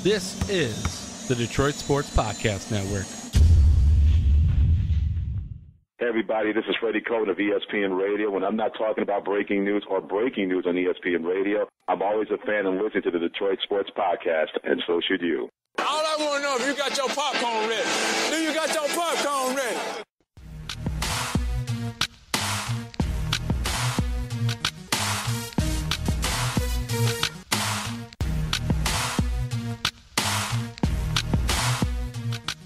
This is the Detroit Sports Podcast Network. Hey everybody, this is Freddie Cohen of ESPN Radio. When I'm not talking about breaking news or breaking news on ESPN Radio, I'm always a fan and listen to the Detroit Sports Podcast, and so should you. All I want to know if you got your popcorn ready. Do you got your popcorn ready?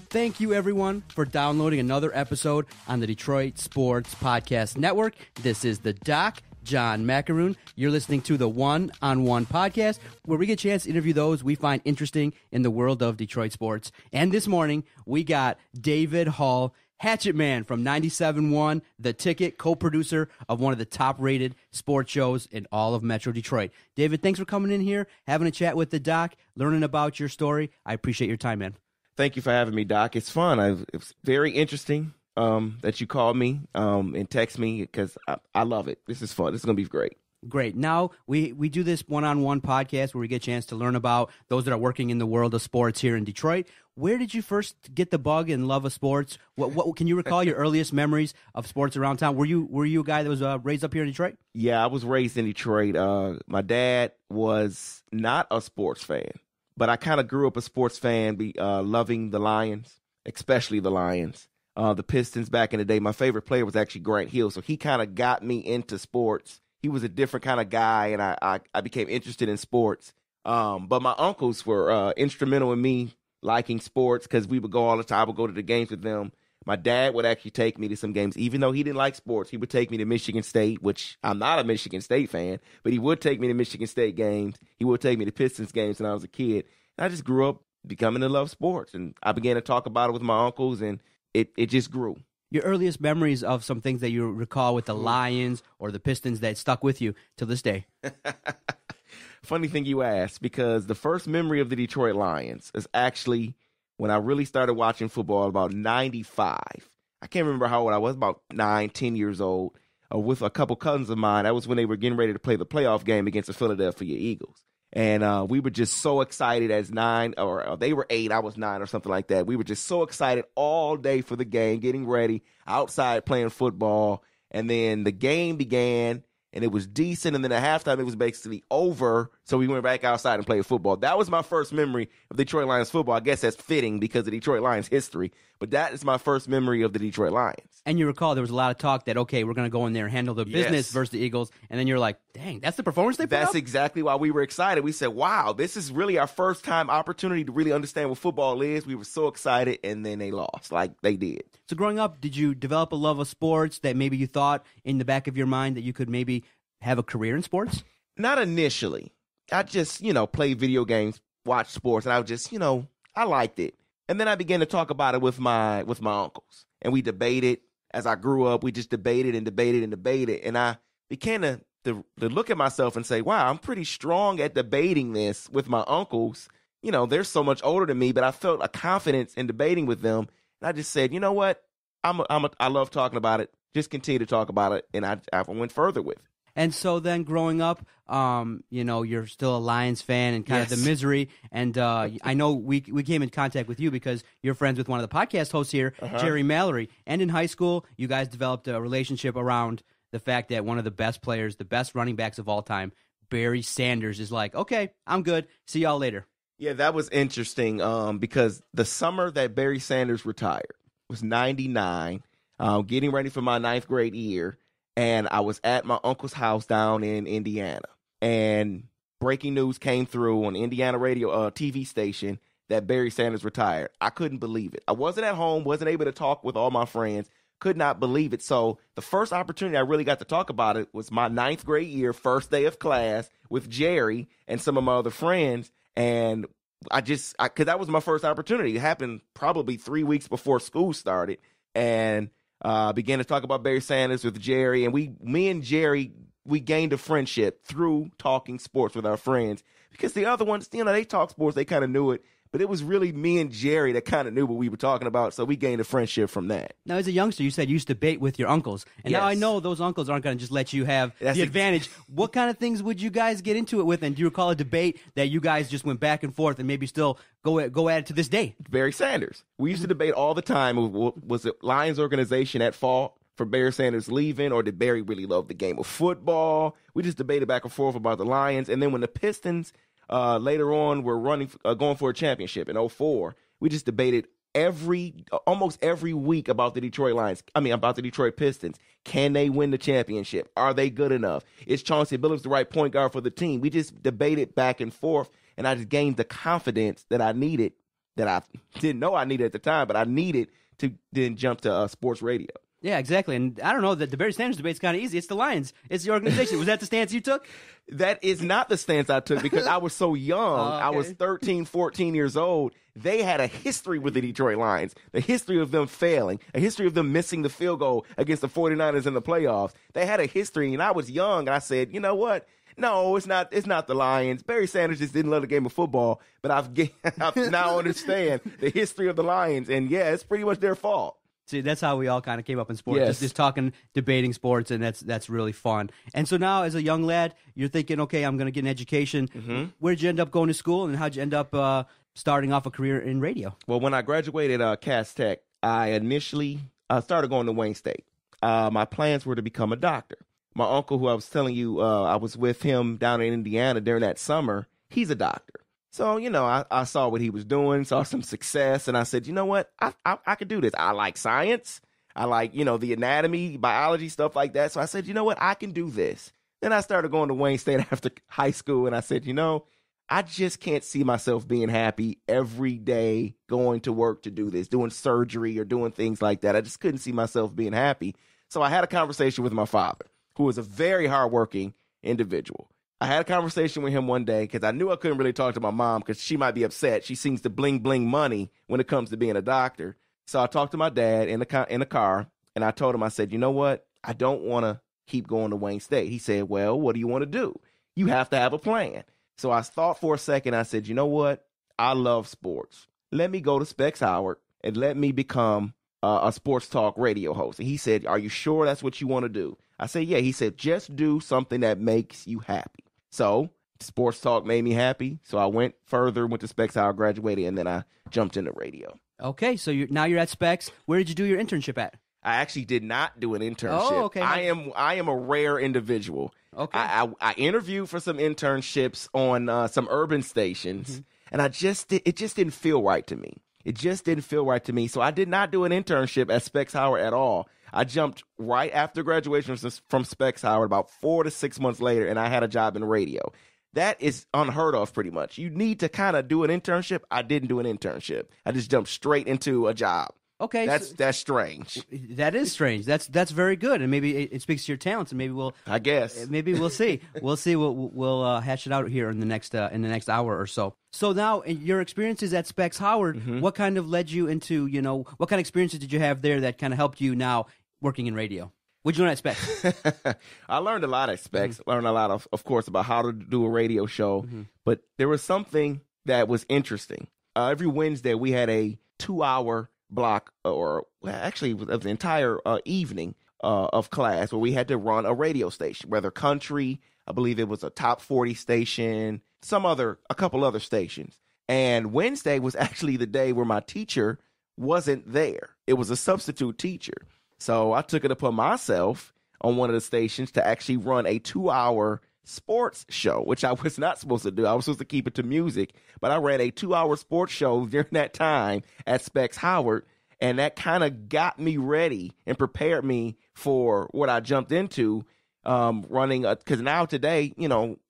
Thank you, everyone, for downloading another episode on the Detroit Sports Podcast Network. This is the Doc, John Macaroon. You're listening to the One-on-One Podcast, where we get a chance to interview those we find interesting in the world of Detroit sports. And this morning, we got David Hall, Hatchet Man from 97.1, The Ticket, co-producer of one of the top-rated sports shows in all of Metro Detroit. David, thanks for coming in here, having a chat with the Doc, learning about your story. I appreciate your time, man. Thank you for having me, Doc. It's fun. It's very interesting that you called me and text me because I love it. This is fun. This is going to be great. Great. Now, we do this one-on-one podcast where we get a chance to learn about those that are working in the world of sports here in Detroit. Where did you first get the bug and love of sports? What can you recall your earliest memories of sports around town? Were you a guy that was raised up here in Detroit? Yeah, I was raised in Detroit. My dad was not a sports fan, but I kind of grew up a sports fan, loving the Lions, especially the Lions. The Pistons back in the day. My favorite player was actually Grant Hill, so he kind of got me into sports. He was a different kind of guy, and I became interested in sports. But my uncles were instrumental in me liking sports because we would go all the time. I would go to the games with them. My dad would actually take me to some games. Even though he didn't like sports, he would take me to Michigan State, which I'm not a Michigan State fan, but he would take me to Michigan State games. He would take me to Pistons games when I was a kid. And I just grew up becoming to love sports, and I began to talk about it with my uncles, and it just grew. Your earliest memories of some things that you recall with the Lions or the Pistons that stuck with you to this day? Funny thing you asked, because the first memory of the Detroit Lions is actually when I really started watching football about 95. I can't remember how old I was, about 9, 10 years old, with a couple cousins of mine. That was when they were getting ready to play the playoff game against the Philadelphia Eagles. And we were just so excited as 9, or they were 8, I was 9 or something like that. We were just so excited all day for the game, getting ready, outside playing football. And then the game began, and it was decent. And then at halftime, it was basically over. So we went back outside and played football. That was my first memory of Detroit Lions football. I guess that's fitting because of Detroit Lions history. But that is my first memory of the Detroit Lions. And you recall there was a lot of talk that, okay, we're going to go in there and handle the business versus the Eagles. And then you're like, dang, that's the performance they put That's up? exactly why we were excited. We said, wow, this is really our first time opportunity to really understand what football is. We were so excited, and then they lost like they did. So growing up, did you develop a love of sports that maybe you thought in the back of your mind that you could maybe have a career in sports? Not initially. I just, played video games, watched sports, and I was just, I liked it. And then I began to talk about it with my uncles, and we debated. As I grew up, we just debated and debated and debated, and I began to look at myself and say, wow, I'm pretty strong at debating this with my uncles. They're so much older than me, but I felt a confidence in debating with them, and I just said, you know what, I love talking about it. Just continue to talk about it, and I went further with it. And so then growing up, you're still a Lions fan and kind of the misery. And I know we came in contact with you because you're friends with one of the podcast hosts here, Jerry Mallory. And in high school, you guys developed a relationship around the fact that one of the best players, the best running backs of all time, Barry Sanders, is like, okay, I'm good. See y'all later. Yeah, that was interesting because the summer that Barry Sanders retired was 99, getting ready for my 9th grade year. And I was at my uncle's house down in Indiana. And breaking news came through on Indiana radio TV station that Barry Sanders retired. I couldn't believe it. I wasn't at home, wasn't able to talk with all my friends, could not believe it. So the first opportunity I really got to talk about it was my 9th grade year, first day of class with Jerry and some of my other friends. And because that was my first opportunity. It happened probably 3 weeks before school started. And began to talk about Barry Sanders with Jerry, and me and Jerry, we gained a friendship through talking sports with our friends because the other ones, they talk sports, they kind of knew it. But it was really me and Jerry that kind of knew what we were talking about, so we gained a friendship from that. Now, as a youngster, you said you used to debate with your uncles. And now I Yes. know those uncles aren't going to just let you have That's the advantage. What kind of things would you guys get into it with? And do you recall a debate that you guys just went back and forth and maybe still go at it to this day? Barry Sanders. We used to debate all the time. Was it Lions organization at fault for Barry Sanders leaving, or did Barry really love the game of football? We just debated back and forth about the Lions. And then when the Pistons later on were going for a championship in 2004, we just debated almost every week about the about the Detroit Pistons. Can they win the championship? Are they good enough? Is Chauncey Billups the right point guard for the team? We just debated back and forth, and I just gained the confidence that I needed, that I didn't know I needed at the time, but I needed to then jump to sports radio. Yeah, exactly. And I don't know, the Barry Sanders debate's kind of easy. It's the Lions. It's the organization. Was that the stance you took? That is not the stance I took because I was so young. Okay. I was 13, 14 years old. They had a history with the Detroit Lions, the history of them failing, a history of them missing the field goal against the 49ers in the playoffs. They had a history, and I was young, and I said, you know what? No, it's not the Lions. Barry Sanders just didn't love the game of football, but I now understand the history of the Lions, and yeah, it's pretty much their fault. See, that's how we all kind of came up in sports, Yes. just talking, debating sports, and that's really fun. And so now, as a young lad, you're thinking, okay, I'm going to get an education. Mm-hmm. Where'd you end up going to school, and how'd you end up starting off a career in radio? Well, when I graduated Cass Tech, I initially started going to Wayne State. My plans were to become a doctor. My uncle, who I was telling you, I was with him down in Indiana during that summer, he's a doctor. So, I saw what he was doing, saw some success, and I said, you know what? I could do this. I like science. I like, the anatomy, biology, stuff like that. So I said, you know what? I can do this. Then I started going to Wayne State after high school, and I said, I just can't see myself being happy every day going to work to do this, doing surgery or doing things like that. I just couldn't see myself being happy. So I had a conversation with my father, who was a very hardworking individual. I had a conversation with him one day because I knew I couldn't really talk to my mom because she might be upset. She seems to bling money when it comes to being a doctor. So I talked to my dad in the car, and I told him, I said, you know what? I don't want to keep going to Wayne State. He said, well, what do you want to do? You have to have a plan. So I thought for a second. I said, you know what? I love sports. Let me go to Specs Howard and let me become a sports talk radio host. And he said, are you sure that's what you want to do? I said, yeah. He said, just do something that makes you happy. So sports talk made me happy. So I went to Specs Howard, graduated, and then I jumped into radio. Okay, so now you're at Specs. Where did you do your internship at? I actually did not do an internship. Oh, okay. I am a rare individual. Okay. I interviewed for some internships on some urban stations, and it just didn't feel right to me. It just didn't feel right to me. So I did not do an internship at Specs Howard at all. I jumped right after graduation from Specs Howard about 4 to 6 months later, and I had a job in radio. That is unheard of pretty much. You need to kind of do an internship. I didn't do an internship. I just jumped straight into a job. Okay, that's strange. That is strange. That's very good, and maybe it speaks to your talents. And maybe we'll see. We'll see. We'll hash it out here in the next hour or so. So now, your experiences at Specs Howard, what kind of led you into what kind of experiences did you have there that kind of helped you now working in radio? What'd you learn at Specs? I learned a lot at Specs. Learned a lot of course, about how to do a radio show. But there was something that was interesting. Every Wednesday we had a 2-hour block, actually it was the entire evening of class, where we had to run a radio station, whether country, I believe it was a top 40 station, a couple other stations. And Wednesday was actually the day where my teacher wasn't there. It was a substitute teacher. So I took it upon myself on one of the stations to actually run a 2-hour sports show, which I was not supposed to do. I was supposed to keep it to music, but I ran a 2-hour sports show during that time at Specs Howard, and that kind of got me ready and prepared me for what I jumped into, running, because now today,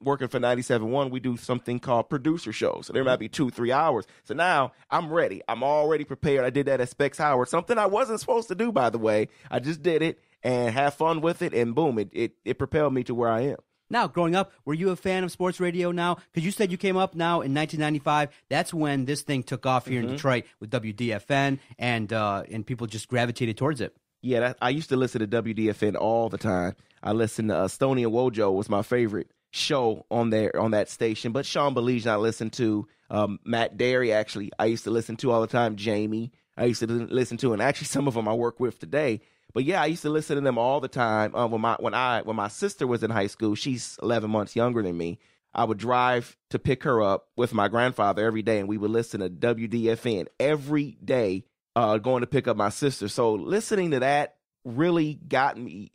working for 97.1, we do something called producer shows. So there might be 2-3 hours. So now I'm ready. I'm already prepared. I did that at Specs Howard, something I wasn't supposed to do, by the way. I just did it and have fun with it, and boom, it propelled me to where I am. Now, growing up, were you a fan of sports radio now? Because you said you came up now in 1995. That's when this thing took off here in Detroit with WDFN, and people just gravitated towards it. Yeah, I used to listen to WDFN all the time. I listened to Stoney and Wojo was my favorite show on that station. But Sean Belize I listened to. Matt Derry, actually, I used to listen to all the time. Jamie, I used to listen to, and actually some of them I work with today. But yeah, I used to listen to them all the time. When my sister was in high school, she's 11 months younger than me. I would drive to pick her up with my grandfather every day, and we would listen to WDFN every day, going to pick up my sister. So listening to that really got me.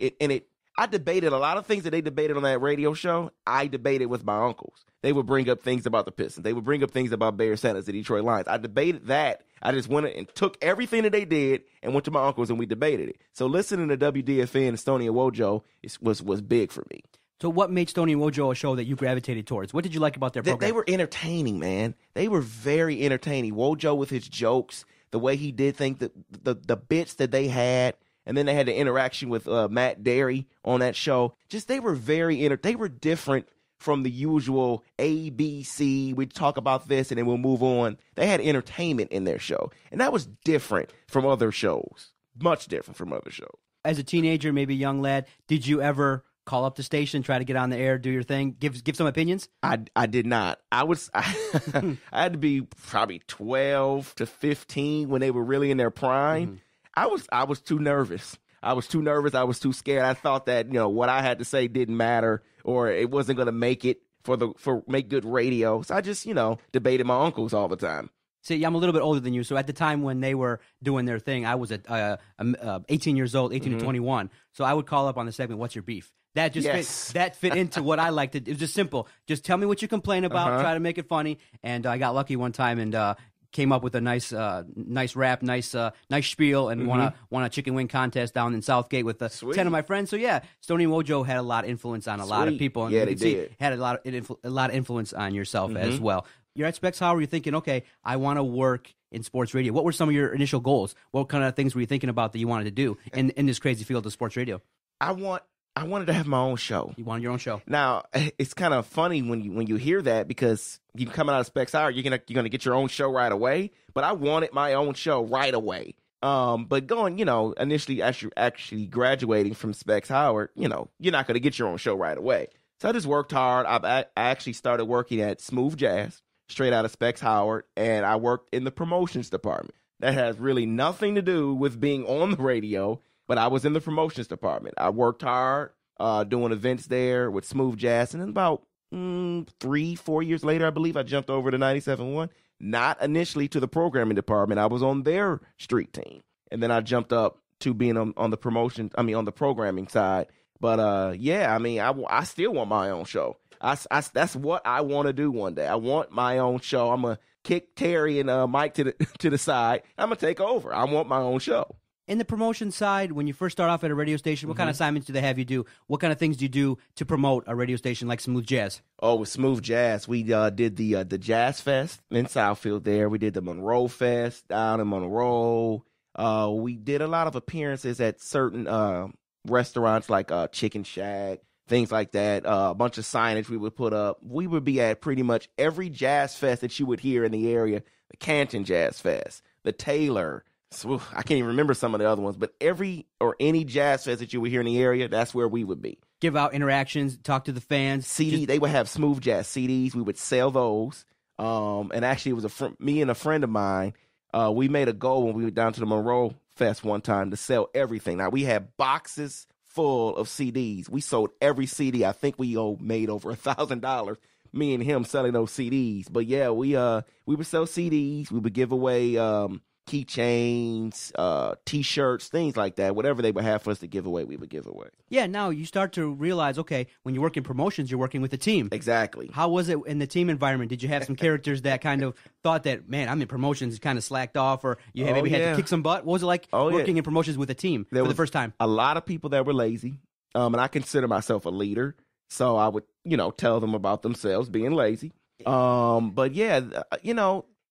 I debated a lot of things that they debated on that radio show. I debated with my uncles. They would bring up things about the Pistons. They would bring up things about Barry Sanders, the Detroit Lions. I debated that. I just went and took everything that they did and went to my uncles and we debated it. So listening to WDFN and Stoney and Wojo was big for me. So what made Stoney and Wojo a show that you gravitated towards? What did you like about their program? They were entertaining, man. They were very entertaining. Wojo with his jokes, the way he did things, the bits that they had, and then they had the interaction with Matt Derry on that show. Just they were they were different from the usual ABC. We talk about this and then we'll move on. They had entertainment in their show, and that was different from other shows. Much different from other shows. As a teenager, maybe a young lad, did you ever call up the station, try to get on the air, do your thing, give some opinions? I did not. I had to be probably 12 to 15 when they were really in their prime. Mm-hmm. I was too nervous. I was too scared. I thought that, what I had to say didn't matter, or it wasn't going to make it make good radio. So I just, debated my uncles all the time. See, I'm a little bit older than you, so at the time when they were doing their thing, I was 18 years old, 18 to 21. So I would call up on the segment, "What's your beef?" That just fit into what I liked. It was just simple. Just tell me what you complain about. Try to make it funny. And I got lucky one time and came up with a nice rap, nice spiel, and won a chicken wing contest down in Southgate with 10 of my friends. So yeah, Stoney and Wojo had a lot of influence on a lot of people. And yeah, they did. Had a lot of influence on yourself as well. You're at Specs Howard. You're thinking, okay, I want to work in sports radio. What were some of your initial goals? What kind of things were you thinking about that you wanted to do in this crazy field of sports radio? I wanted to have my own show. You wanted your own show. Now, it's kind of funny when you hear that, because you coming out of Specs Howard, you're gonna get your own show right away. But I wanted my own show right away. But going, initially actually graduating from Specs Howard, you're not gonna get your own show right away. So I just worked hard. I actually started working at Smooth Jazz, straight out of Specs Howard, and I worked in the promotions department. That has really nothing to do with being on the radio, but I was in the promotions department. I worked hard doing events there with Smooth Jazz, and then about 3-4 years later, I believe, I jumped over to 97.1. Not initially to the programming department. I was on their street team, and then I jumped up to being on the programming side. But I still want my own show. That's what I want to do one day. I want my own show. I'm gonna kick Terry and Mike to the side. I'm gonna take over. I want my own show. In the promotion side, when you first start off at a radio station, what kind of assignments do they have you do? What kind of things do you do to promote a radio station like Smooth Jazz? Oh, with Smooth Jazz, we did the Jazz Fest in Southfield there. We did the Monroe Fest down in Monroe. We did a lot of appearances at certain restaurants like Chicken Shack, things like that. A bunch of signage we would put up. We would be at pretty much every jazz fest that you would hear in the area. The Canton Jazz Fest, the Taylor. So, I can't even remember some of the other ones, but any jazz fest that you would hear in the area, that's where we would be. Give out interactions, talk to the fans. They would have Smooth Jazz CDs. We would sell those. And actually, it was me and a friend of mine. We made a goal when we went down to the Monroe Fest one time to sell everything. Now, we had boxes full of CDs. We sold every CD. I think we made over $1,000. Me and him selling those CDs. But yeah, we would sell CDs. We would give away keychains, T-shirts, things like that. Whatever they would have for us to give away, we would give away. Yeah, now you start to realize, okay, when you work in promotions, you're working with a team. Exactly. How was it in the team environment? Did you have some characters that kind of thought that, man, I'm in promotions, kind of slacked off, or you maybe had to kick some butt? What was it like working in promotions with a team for the first time? A lot of people that were lazy, and I consider myself a leader, so I would, tell them about themselves being lazy. But yeah,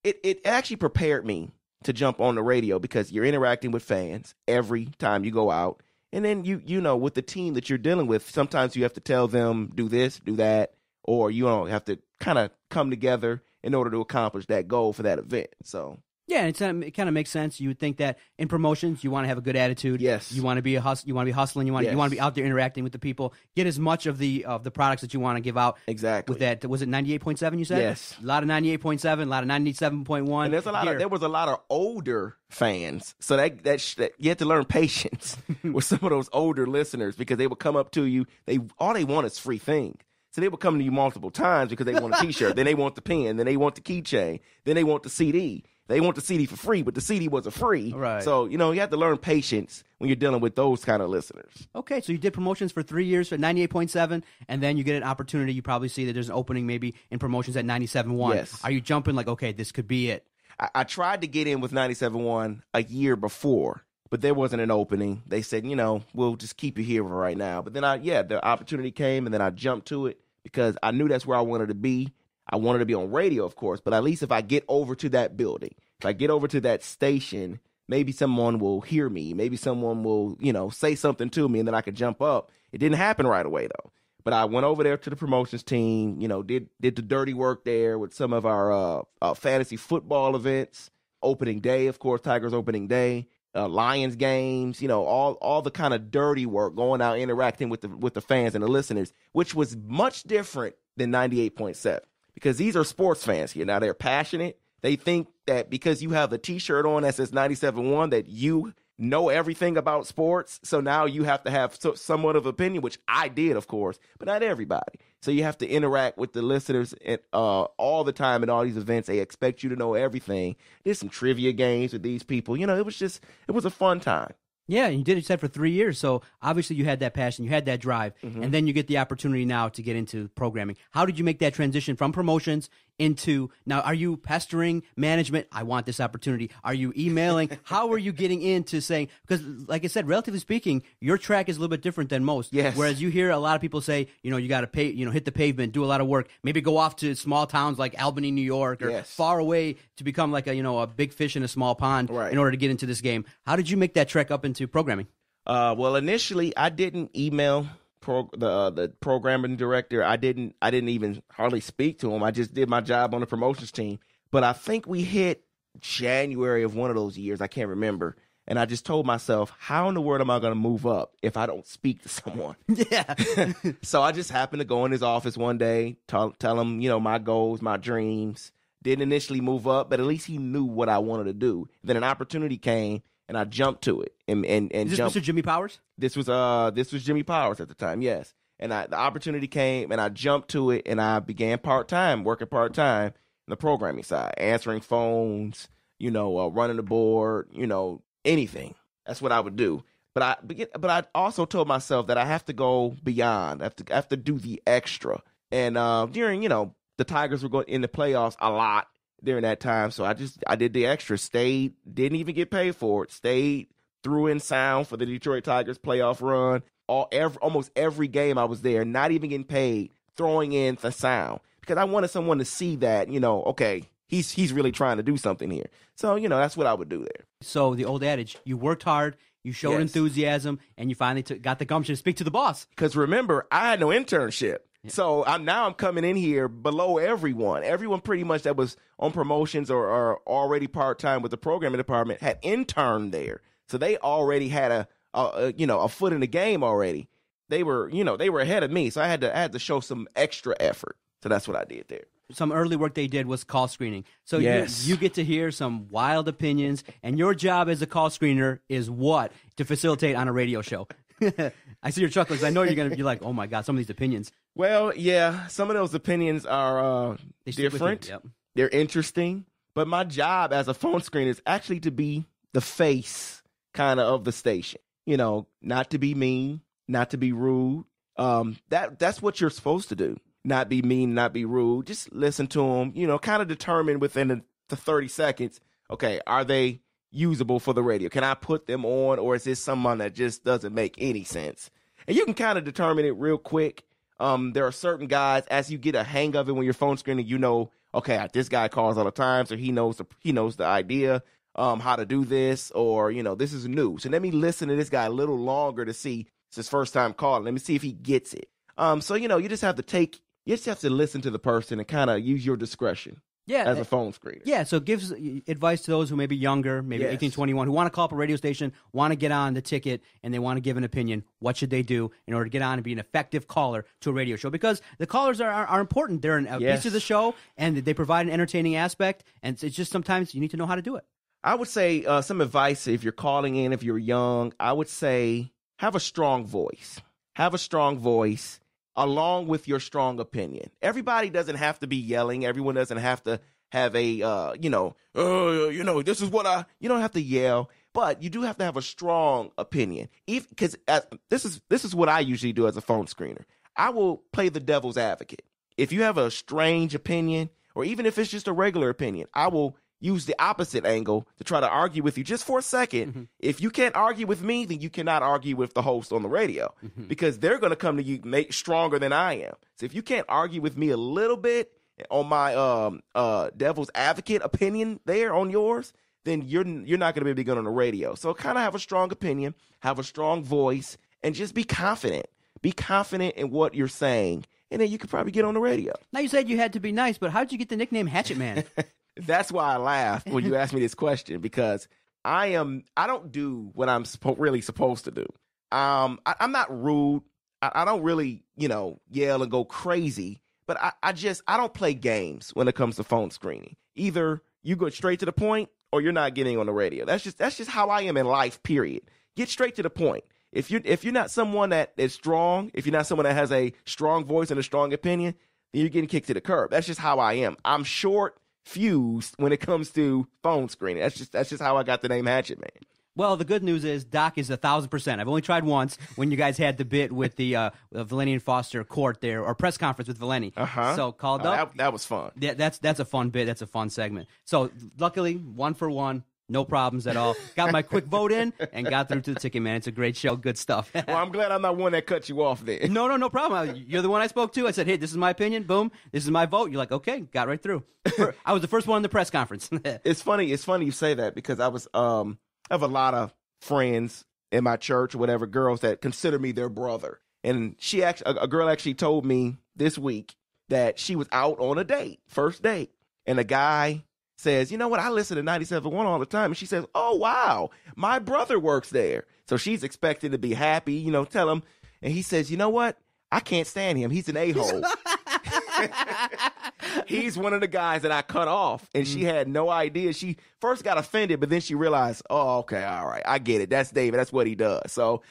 it actually prepared me to jump on the radio, because you're interacting with fans every time you go out. And then with the team that you're dealing with, sometimes you have to tell them, do this, do that, or you have to kind of come together in order to accomplish that goal for that event. So Yeah, and it kind of makes sense. You would think that in promotions, you want to have a good attitude. Yes. You want to be you want to be hustling. You want to be out there interacting with the people. Get as much of the products that you want to give out. Exactly. With that, was it 98.7? You said. Yes. A lot of 98.7, a lot of 97.1. And there was a lot of older fans, so that you had to learn patience with some of those older listeners because they would come up to you. All they want is free things. So they would come to you multiple times because they want a T-shirt, then they want the pen, then they want the keychain, then they want the CD. They want the CD for free, but the CD wasn't free. Right. So, you have to learn patience when you're dealing with those kind of listeners. Okay, so you did promotions for 3 years at 98.7, and then you get an opportunity. You probably see that there's an opening maybe in promotions at 97.1. Yes. Are you jumping like, okay, this could be it? I tried to get in with 97.1 a year before, but there wasn't an opening. They said, we'll just keep you here for right now. But then the opportunity came, and then I jumped to it because I knew that's where I wanted to be. I wanted to be on radio, of course, but at least if I get over to that building, if I get over to that station, maybe someone will hear me. Maybe someone will, say something to me, and then I could jump up. It didn't happen right away, though. But I went over there to the promotions team, did the dirty work there with some of our fantasy football events, opening day, of course, Tigers opening day, Lions games, all the kind of dirty work, going out interacting with the fans and the listeners, which was much different than 98.7 because these are sports fans here. Now, they're passionate. They think that because you have a T-shirt on that says 97.1 that you know everything about sports. So now you have to have somewhat of opinion, which I did, of course, but not everybody. So you have to interact with the listeners all the time at all these events. They expect you to know everything. There's some trivia games with these people. It was a fun time. Yeah, and you did it, for 3 years. So obviously you had that passion, you had that drive, and then you get the opportunity now to get into programming. How did you make that transition from promotions into, now are you pestering management? I want this opportunity. Are you emailing? How are you getting into saying, because like I said, relatively speaking, your track is a little bit different than most. Yes. Whereas you hear a lot of people say, you got to pay, hit the pavement, do a lot of work, maybe go off to small towns like Albany, New York, or far away to become like a big fish in a small pond in order to get into this game. How did you make that trek up into programming? Well, initially I didn't email the programming director. I didn't even hardly speak to him. I just did my job on the promotions team. But I think we hit January of one of those years. I can't remember. And I just told myself, how in the world am I going to move up if I don't speak to someone? Yeah. So I just happened to go in his office one day, tell him, my goals, my dreams. Didn't initially move up, but at least he knew what I wanted to do. Then an opportunity came, and I jumped to it. And Is this jumped. Mr. Jimmy Powers? This was Jimmy Powers at the time, yes. And the opportunity came, and I jumped to it, and I began working part-time on the programming side, answering phones, running the board, anything. That's what I would do. But I also told myself that I have to go beyond. I have to do the extra. And during, the Tigers were going in the playoffs a lot during that time. So I did the extra, stayed, didn't even get paid for it, stayed, threw in sound for the Detroit Tigers playoff run. Almost every game I was there, not even getting paid, throwing in the sound because I wanted someone to see that, okay, he's really trying to do something here. So, that's what I would do there. So the old adage, you worked hard, you showed enthusiasm, and you finally got the gumption to speak to the boss. Because remember, I had no internship. Yeah. So I'm coming in here below everyone. Everyone pretty much that was on promotions or already part-time with the programming department had interned there. So they already had a foot in the game already. They were ahead of me. So I had to show some extra effort. So that's what I did there. Some early work they did was call screening. So you get to hear some wild opinions, and your job as a call screener is what? To facilitate on a radio show. I see your chuckles. I know you're going to be like, oh, my God, some of these opinions. Well, yeah, some of those opinions are different. Yep. They're interesting. But my job as a phone screener is actually to be the face kind of the station. Not to be mean, not to be rude. That's what you're supposed to do. Not be mean, not be rude. Just listen to them, kind of determine within the 30 seconds, okay, are they usable for the radio? Can I put them on, or is this someone that just doesn't make any sense? And you can kind of determine it real quick. There are certain guys, as you get a hang of it when you're phone screening, okay, this guy calls all the time, so he knows the idea, how to do this, or, this is new. So let me listen to this guy a little longer to see it's his first time calling. Let me see if he gets it. So, you just have to listen to the person and kind of use your discretion. as a phone screener. Yeah, so it gives advice to those who may be younger, maybe 18, 21, who want to call up a radio station, want to get on the ticket, and they want to give an opinion. What should they do in order to get on and be an effective caller to a radio show? Because the callers are important. They're a piece of the show, and they provide an entertaining aspect, and it's just sometimes you need to know how to do it. I would say some advice if you're calling in, if you're young, I would say have a strong voice. Have a strong voice along with your strong opinion. Everybody doesn't have to be yelling. Everyone doesn't have to have a, this is what you don't have to yell, but you do have to have a strong opinion. Because this is what I usually do as a phone screener. I will play the devil's advocate. If you have a strange opinion, or even if it's just a regular opinion, I will use the opposite angle to try to argue with you just for a second. Mm-hmm. If you can't argue with me, then you cannot argue with the host on the radio, because they're going to come to you stronger than I am. So if you can't argue with me a little bit on my devil's advocate opinion there on yours, then you're not going to be good on the radio. So kind of have a strong opinion, have a strong voice, and just be confident. Be confident in what you're saying, and then you could probably get on the radio. Now, you said you had to be nice, but how did you get the nickname Hatchet Man? That's why I laughed when you asked me this question, because I don't do what I'm really supposed to do. I'm not rude. I don't really, yell and go crazy, but I don't play games when it comes to phone screening. Either you go straight to the point or you're not getting on the radio. That's just how I am in life, period. Get straight to the point. If you're not someone that is strong, if you're not someone that has a strong voice and a strong opinion, then you're getting kicked to the curb. That's just how I am. I'm short fused when it comes to phone screening. That's just how I got the name Hatchet Man. Well, the good news is Doc is 1,000%. I've only tried once when you guys had the bit with the Valenti and Foster court there, or press conference with Valenti. So called up. That was fun. Yeah, that's a fun bit. That's a fun segment. So luckily, 1 for 1. No problems at all. Got my quick vote in and got through to the ticket, man. It's a great show. Good stuff. Well, I'm glad I'm not one that cut you off there. No problem. You're the one I spoke to. I said, hey, this is my opinion. Boom. This is my vote. You're like, okay, got right through. I was the first one in the press conference. It's funny you say that, because I have a lot of friends in my church or whatever, girls that consider me their brother. And a girl actually told me this week that she was out on a date, first date, and a guy says, you know what, I listen to 97.1 all the time. And she says, oh, wow, my brother works there. So she's expected to be happy, tell him. And he says, you know what, I can't stand him. He's an a-hole. He's one of the guys that I cut off. And she had no idea. She first got offended, but then she realized, oh, okay, all right, I get it. That's David. That's what he does. So,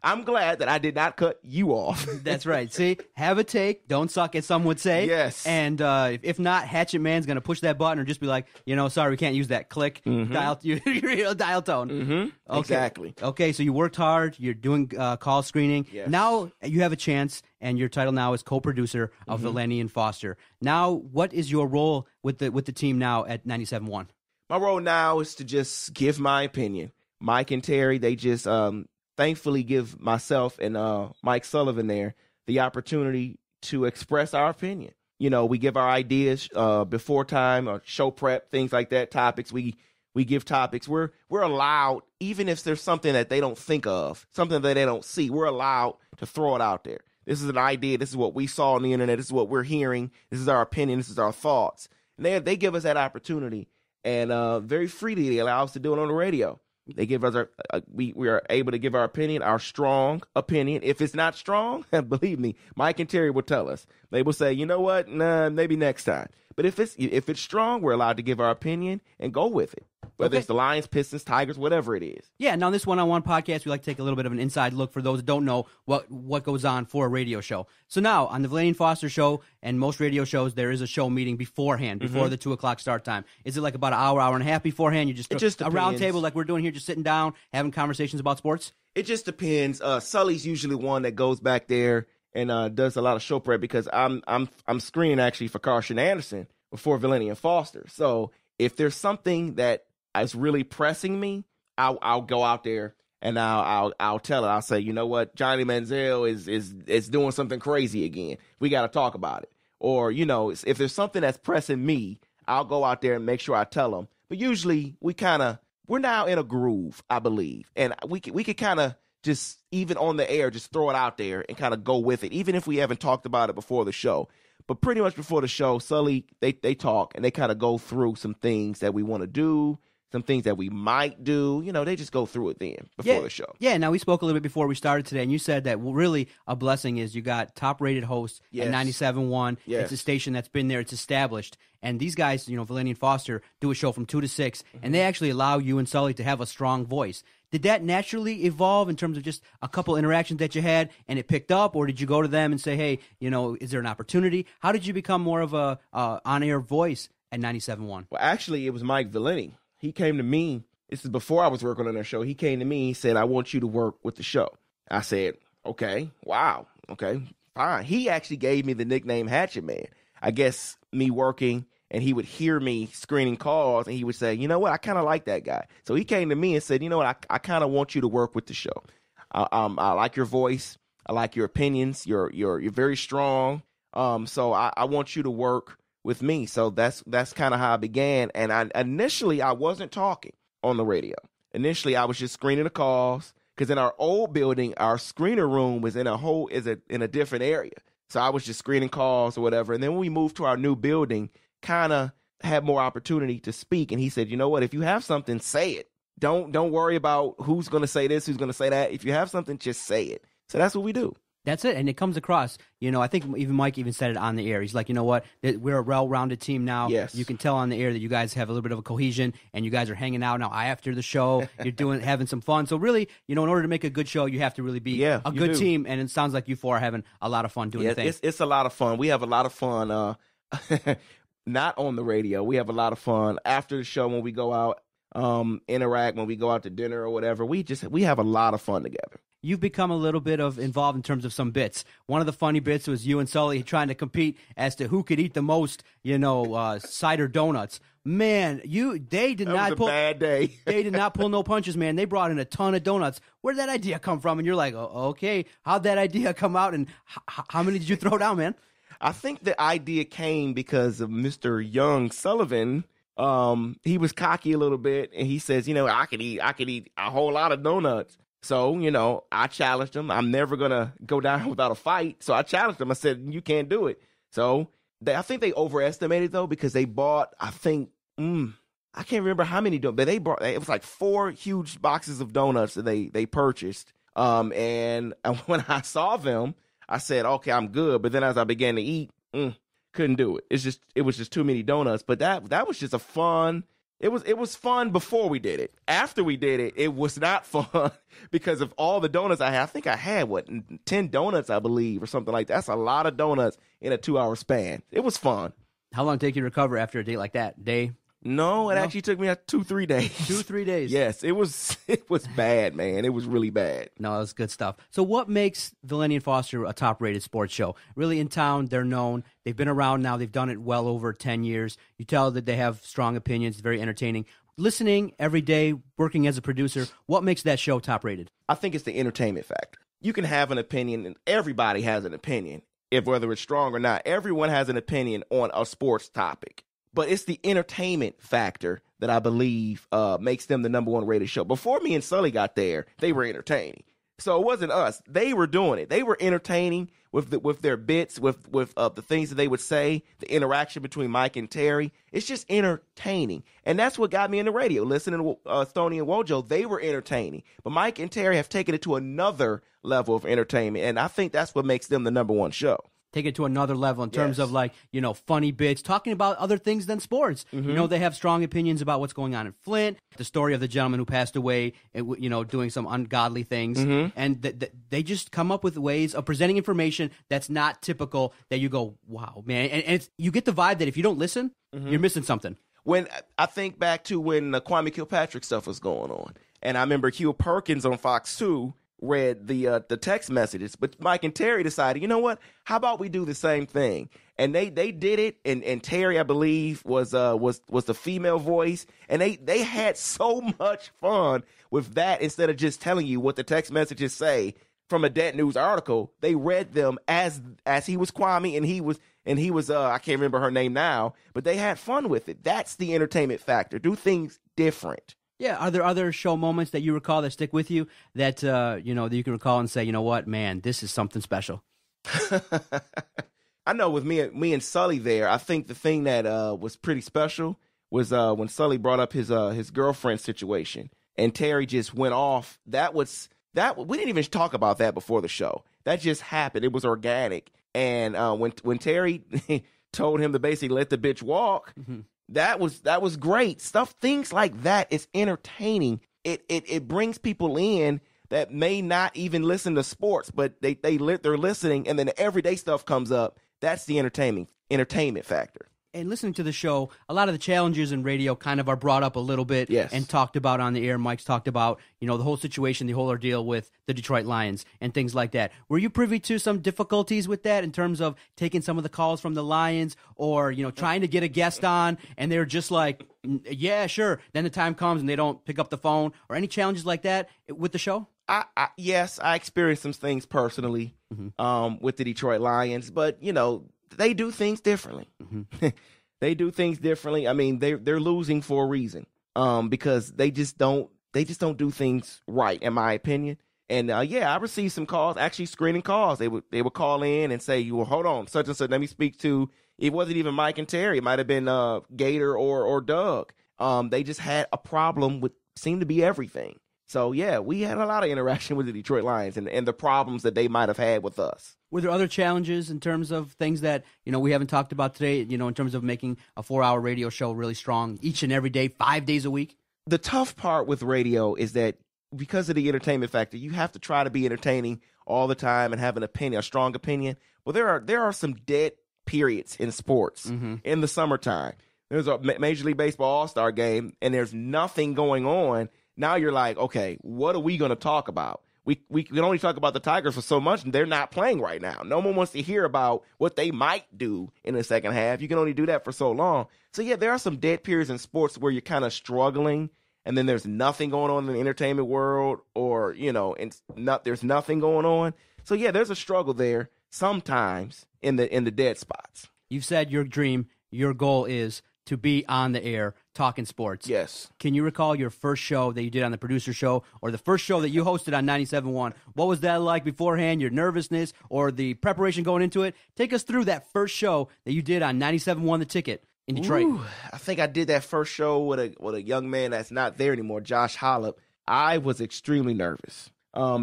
I'm glad that I did not cut you off. That's right. See, have a take. Don't suck, as some would say. Yes. And if not, Hatchet Man's going to push that button or just be like, sorry, we can't use that. Click, dial tone. Okay. Exactly. Okay, so you worked hard. You're doing call screening. Yes. Now you have a chance, and your title now is co-producer of Valenti and Foster. Now, what is your role with the team now at 97.1? My role now is to just give my opinion. Mike and Terry, they just thankfully give myself and Mike Sullivan there the opportunity to express our opinion. We give our ideas before time, or show prep, things like that, topics. We give topics. We're allowed, even if there's something that they don't think of, something that they don't see, we're allowed to throw it out there. This is an idea. This is what we saw on the internet. This is what we're hearing. This is our opinion. This is our thoughts. And they give us that opportunity, and very freely they allow us to do it on the radio. They give us we are able to give our opinion, our strong opinion. If it's not strong, believe me, Mike and Terry will tell us. They will say, you know what, nah, maybe next time. But if it's strong, we're allowed to give our opinion and go with it. Whether it's the Lions, Pistons, Tigers, whatever it is. Yeah, now this one-on-one podcast, we like to take a little bit of an inside look for those that don't know what goes on for a radio show. So now, on the Valenti Foster Show and most radio shows, there is a show meeting beforehand, before the 2 o'clock start time. Is it like about an hour and a half beforehand? You just a round table like we're doing here, just sitting down, having conversations about sports? It just depends. Sully's usually one that goes back there and does a lot of show prep, because I'm screening actually for Carson Anderson before Valenti and Foster. So if there's something that is really pressing me, I'll go out there and I'll tell it. I'll say, you know what, Johnny Manziel is doing something crazy again. We got to talk about it. Or if there's something that's pressing me, I'll go out there and make sure I tell them. But usually we're now in a groove, I believe, and we could kind of just even on the air, just throw it out there and kind of go with it, even if we haven't talked about it before the show. But pretty much before the show, Sully, they talk and they kind of go through some things that we want to do, some things that we might do. You know, they just go through it then before the show. Yeah, now we spoke a little bit before we started today, and you said that really a blessing is you got top-rated hosts at 97.1. Yes. It's a station that's been there. It's established. And these guys, you know, Valenti and Foster, do a show from 2 to 6, and they actually allow you and Sully to have a strong voice. Did that naturally evolve in terms of just a couple interactions that you had and it picked up, or did you go to them and say, hey, you know, is there an opportunity? How did you become more of a on-air voice at 97.1? Well, actually, it was Mike Valenti. He came to me. This is before I was working on their show. He came to me. He said, I want you to work with the show. I said, okay, wow, okay, fine. He actually gave me the nickname Hatchet Man. I guess me working, and he would hear me screening calls, and he would say, you know what, I kind of like that guy. So he came to me and said, you know what, I kind of want you to work with the show. I like your voice. I like your opinions. You're very strong. So I want you to work with me. So that's kind of how I began. And initially I wasn't talking on the radio. Initially I was just screening the calls, because in our old building, our screener room was in a different area. So I was just screening calls or whatever. And then when we moved to our new building, kind of had more opportunity to speak. And he said, you know what, if you have something, say it. Don't worry about who's going to say this, who's going to say that. If you have something, just say it. So that's what we do. That's it, and it comes across. You know, I think even Mike even said it on the air. He's like, you know what, we're a well-rounded team now. Yes. You can tell on the air that you guys have a little bit of a cohesion, and you guys are hanging out now after the show. You're having some fun. So really, you know, in order to make a good show, you have to really be a good team, and it sounds like you four are having a lot of fun doing the thing. It's a lot of fun. We have a lot of fun. Not on the radio. We have a lot of fun after the show when we go out, interact, when we go out to dinner or whatever. We have a lot of fun together. You've become a little bit involved in terms of some bits. One of the funny bits was you and Sully trying to compete as to who could eat the most, you know, cider donuts. Man, they did not pull. A bad day. They did not pull no punches, man. They brought in a ton of donuts. Where did that idea come from? And you're like, oh, okay, how'd that idea come out? And how many did you throw down, man? I think the idea came because of Mr. Young Sullivan. He was cocky a little bit, and he says, you know, I could eat a whole lot of donuts. So, you know, I challenged him. I'm never going to go down without a fight. So I challenged him. I said, you can't do it. So I think they overestimated, though, because they bought, I think, I can't remember how many donuts, but it was like 4 huge boxes of donuts that they purchased. And when I saw them, I said, okay, I'm good. But then as I began to eat, couldn't do it. It was just too many donuts. But that was just a fun. It was fun before we did it. After we did it, it was not fun because of all the donuts I had. I think I had 10 donuts, I believe, or something like that. That's a lot of donuts in a 2-hour span. It was fun. How long did it take you to recover after a date like that? Day? No, it actually took me 2-3 days. 2-3 days. Yes, it was bad, man. It was really bad. No, it was good stuff. So what makes Valenti and Foster a top-rated sports show? Really in town, they're known. They've been around now. They've done it well over 10 years. You tell that they have strong opinions, very entertaining. Listening every day, working as a producer, what makes that show top-rated? I think it's the entertainment factor. You can have an opinion, and everybody has an opinion, whether it's strong or not. Everyone has an opinion on a sports topic. But it's the entertainment factor that I believe makes them the number 1 rated show. Before me and Sully got there, they were entertaining. So it wasn't us. They were doing it. They were entertaining with their bits, with the things that they would say, the interaction between Mike and Terry. It's just entertaining. And that's what got me in the radio. Listening to Stoney and Wojo, they were entertaining. But Mike and Terry have taken it to another level of entertainment. And I think that's what makes them the number 1 show. Take it to another level in terms of, like, you know, funny bits, talking about other things than sports. Mm-hmm. You know, they have strong opinions about what's going on in Flint, the story of the gentleman who passed away, you know, doing some ungodly things. Mm-hmm. And they just come up with ways of presenting information that's not typical, that you go, wow, man. And you get the vibe that if you don't listen, you're missing something. When I think back to when the Kwame Kilpatrick stuff was going on, and I remember Hugh Perkins on Fox 2 read the text messages, but Mike and Terry decided, you know what? How about we do the same thing? And they did it, and Terry, I believe, was the female voice, and they had so much fun with that. Instead of just telling you what the text messages say from a Det News article, they read them as he was Kwame, and he was I can't remember her name now, but they had fun with it. That's the entertainment factor. Do things different. Yeah, are there other show moments that you recall that stick with you that, that you can recall and say, you know what, man, this is something special? I know with me and Sully there, I think the thing that was pretty special was when Sully brought up his girlfriend situation and Terry just went off. We didn't even talk about that before the show. That just happened. It was organic. And when Terry told him to basically let the bitch walk, that was great. Things like that is entertaining. It brings people in that may not even listen to sports, but they're listening, and then the everyday stuff comes up. That's the entertainment factor. And listening to the show, a lot of the challenges in radio kind of are brought up a little bit and talked about on the air. Mike's talked about, the whole situation, the whole ordeal with the Detroit Lions and things like that. Were you privy to some difficulties with that in terms of taking some of the calls from the Lions or, trying to get a guest on and they're just like, yeah, sure. Then the time comes and they don't pick up the phone or any challenges like that with the show? Yes, I experienced some things personally with the Detroit Lions, but, they do things differently. They do things differently. I mean, they're losing for a reason because they just don't do things right, in my opinion. And I received some calls, actually screening calls. They would call in and say, "Well, hold on, such and such. Let me speak to." It wasn't even Mike and Terry. It might have been Gator or Doug. They just had a problem with seemed to be everything. So, we had a lot of interaction with the Detroit Lions and the problems that they might have had with us. Were there other challenges in terms of things that, we haven't talked about today, in terms of making a 4-hour radio show really strong each and every day, 5 days a week? The tough part with radio is that because of the entertainment factor, you have to try to be entertaining all the time and have a strong opinion. Well, there are some dead periods in sports in the summertime. There's a Major League Baseball All-Star game, and there's nothing going on. Now you're like, okay, what are we going to talk about? We can only talk about the Tigers for so much, and they're not playing right now. No one wants to hear about what they might do in the second half. You can only do that for so long. So, there are some dead periods in sports where you're kind of struggling, and then there's nothing going on in the entertainment world or, there's nothing going on. So, there's a struggle there sometimes in the dead spots. You've said your goal is to be on the air talking sports. Yes. Can you recall your first show that you did on the producer show or the first show that you hosted on 97.1? What was that like beforehand, your nervousness or the preparation going into it? Take us through that first show that you did on 97.1 The Ticket in Detroit. Ooh, I think I did that first show with a young man that's not there anymore, Josh Hollop. I was extremely nervous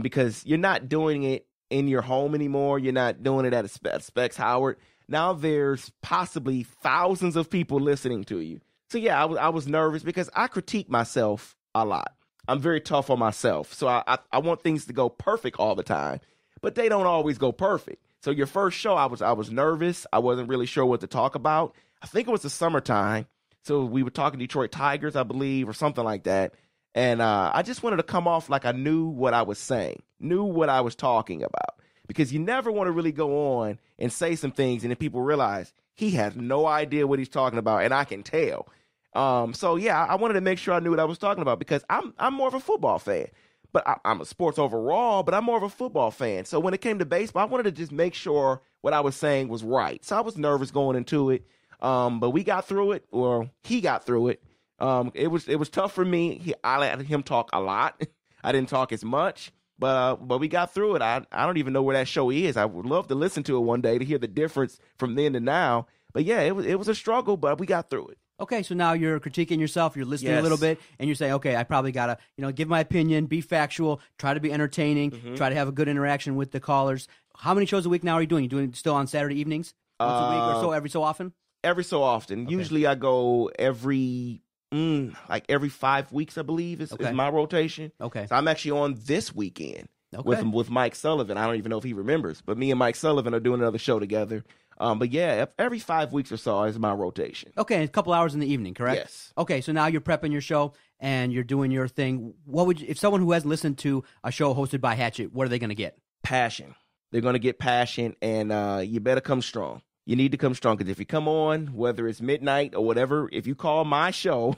because you're not doing it in your home anymore. You're not doing it at Specs Howard. Now there's possibly thousands of people listening to you. So, I was nervous because I critique myself a lot. I'm very tough on myself. So I want things to go perfect all the time, but they don't always go perfect. So your first show, I was nervous. I wasn't really sure what to talk about. I think it was the summertime. So we were talking Detroit Tigers, I believe, or something like that. And I just wanted to come off like I knew what I was saying, knew what I was talking about. Because you never want to really go on and say some things and then people realize he has no idea what he's talking about, and I can tell. I wanted to make sure I knew what I was talking about because I'm more of a football fan. But I'm a sports overall, but I'm more of a football fan. So when it came to baseball, I wanted to just make sure what I was saying was right. So I was nervous going into it, but we got through it, or he got through it. It was tough for me. I let him talk a lot. I didn't talk as much. But we got through it. I don't even know where that show is. I would love to listen to it one day to hear the difference from then to now. But it was a struggle, but we got through it. Okay, so now you're critiquing yourself, you're listening a little bit, and you're saying, okay, I probably got to, give my opinion, be factual, try to be entertaining, try to have a good interaction with the callers. How many shows a week now are you doing? You doing still on Saturday evenings? Once a week or so, every so often? Every so often. Okay. Usually I go every 5 weeks, I believe, is my rotation. Okay. So I'm actually on this weekend with Mike Sullivan. I don't even know if he remembers, but me and Mike Sullivan are doing another show together. Every 5 weeks or so is my rotation. Okay, a couple hours in the evening, correct? Yes. Okay, so now you're prepping your show and you're doing your thing. If someone who hasn't listened to a show hosted by Hatchet, what are they going to get? Passion. They're going to get passion, and you better come strong. You need to come strong, because if you come on, whether it's midnight or whatever, if you call my show,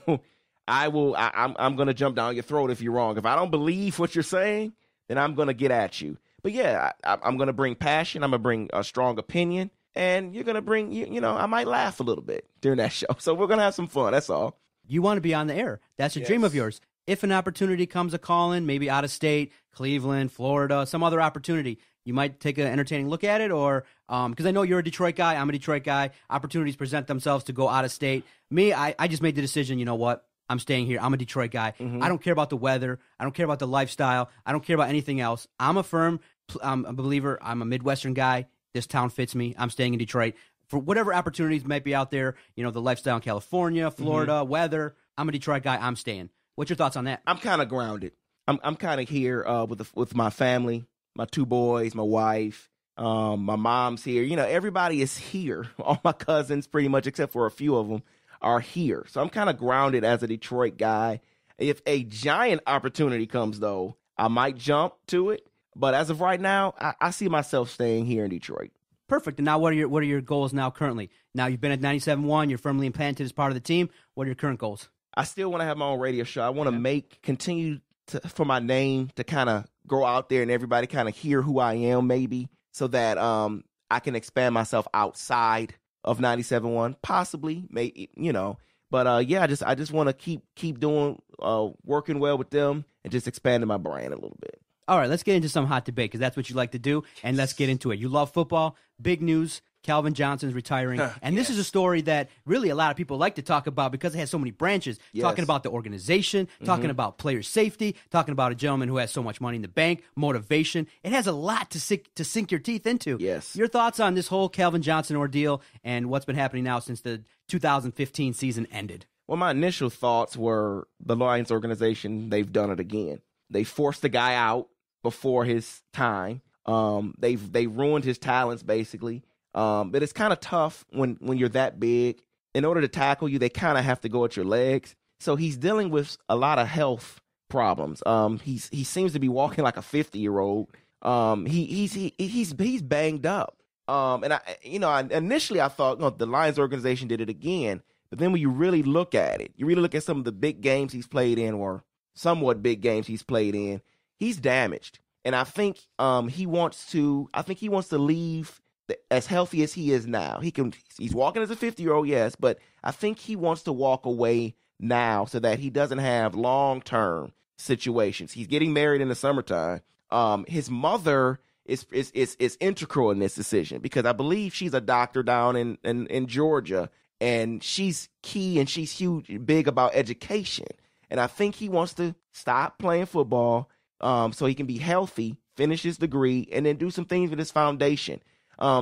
I'm going to jump down your throat if you're wrong. If I don't believe what you're saying, then I'm going to get at you. But I'm going to bring passion. I'm going to bring a strong opinion. And you're going to bring, I might laugh a little bit during that show. So we're going to have some fun. That's all. You want to be on the air. That's a dream of yours. if an opportunity comes a calling, maybe out of state, Cleveland, Florida, some other opportunity, you might take an entertaining look at it? Or because I know you're a Detroit guy, I'm a Detroit guy, opportunities present themselves to go out of state. Me, I just made the decision, you know what? I'm staying here. I'm a Detroit guy. I don't care about the weather. I don't care about the lifestyle. I don't care about anything else. I'm a believer. I'm a Midwestern guy. This town fits me. I'm staying in Detroit. For whatever opportunities might be out there, the lifestyle in California, Florida, weather, I'm a Detroit guy. I'm staying. What's your thoughts on that? I'm kind of grounded. I'm kind of here with my family, my 2 boys, my wife, my mom's here. Everybody is here. All my cousins, pretty much, except for a few of them, are here. So I'm kind of grounded as a Detroit guy. If a giant opportunity comes, though, I might jump to it. But as of right now, I see myself staying here in Detroit. Perfect. And now what are your goals now currently? Now you've been at 97.1. You're firmly implanted as part of the team. What are your current goals? I still want to have my own radio show. I want to continue for my name to kind of grow out there and everybody kind of hear who I am, maybe, so that I can expand myself outside of 97.1, possibly, maybe, But I just want to keep doing working well with them and just expanding my brand a little bit. All right, let's get into some hot debate because that's what you like to do, and let's get into it. You love football. Big news. Calvin Johnson's retiring. And this is a story that really a lot of people like to talk about because it has so many branches. Yes. Talking about the organization, talking about player safety, talking about a gentleman who has so much money in the bank, motivation. It has a lot to sink your teeth into. Yes. Your thoughts on this whole Calvin Johnson ordeal and what's been happening now since the 2015 season ended? Well, my initial thoughts were the Lions organization, they've done it again. They forced the guy out before his time. They ruined his talents, basically. But it's kind of tough when you're that big. In order to tackle you, they kind of have to go at your legs. So he's dealing with a lot of health problems. He seems to be walking like a 50-year-old. He's banged up. And initially I thought, the Lions organization did it again. But then when you really look at it, you really look at some of the big games he's played in, or somewhat big games he's played in, he's damaged. And I think he wants to leave as healthy as he is now. He's walking as a 50-year-old, yes, but I think he wants to walk away now so that he doesn't have long-term situations. He's getting married in the summertime. His mother is integral in this decision because I believe she's a doctor down in Georgia, and she's key and she's big about education. And I think he wants to stop playing football so he can be healthy, finish his degree, and then do some things with his foundation.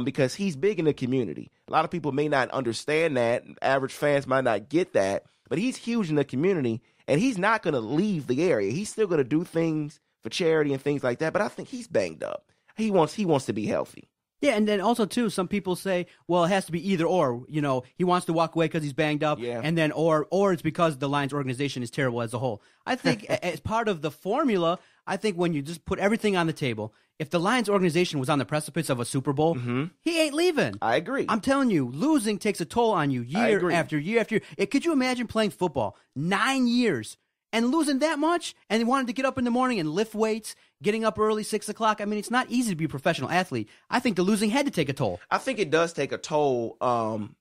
Because he's big in the community. A lot of people may not understand that. Average fans might not get that. But he's huge in the community, and he's not going to leave the area. He's still going to do things for charity and things like that. But I think he's banged up. He wants to be healthy. Yeah, and then also, too, some people say, well, it has to be either or. He wants to walk away because he's banged up, and then or it's because the Lions organization is terrible as a whole. I think as part of the formula, I think when you just put everything on the table, if the Lions organization was on the precipice of a Super Bowl, he ain't leaving. I agree. I'm telling you, losing takes a toll on you year after year after year. Could you imagine playing football 9 years and losing that much, and wanted to get up in the morning and lift weights, getting up early, 6 o'clock? I mean, it's not easy to be a professional athlete. I think the losing had to take a toll. I think it does take a toll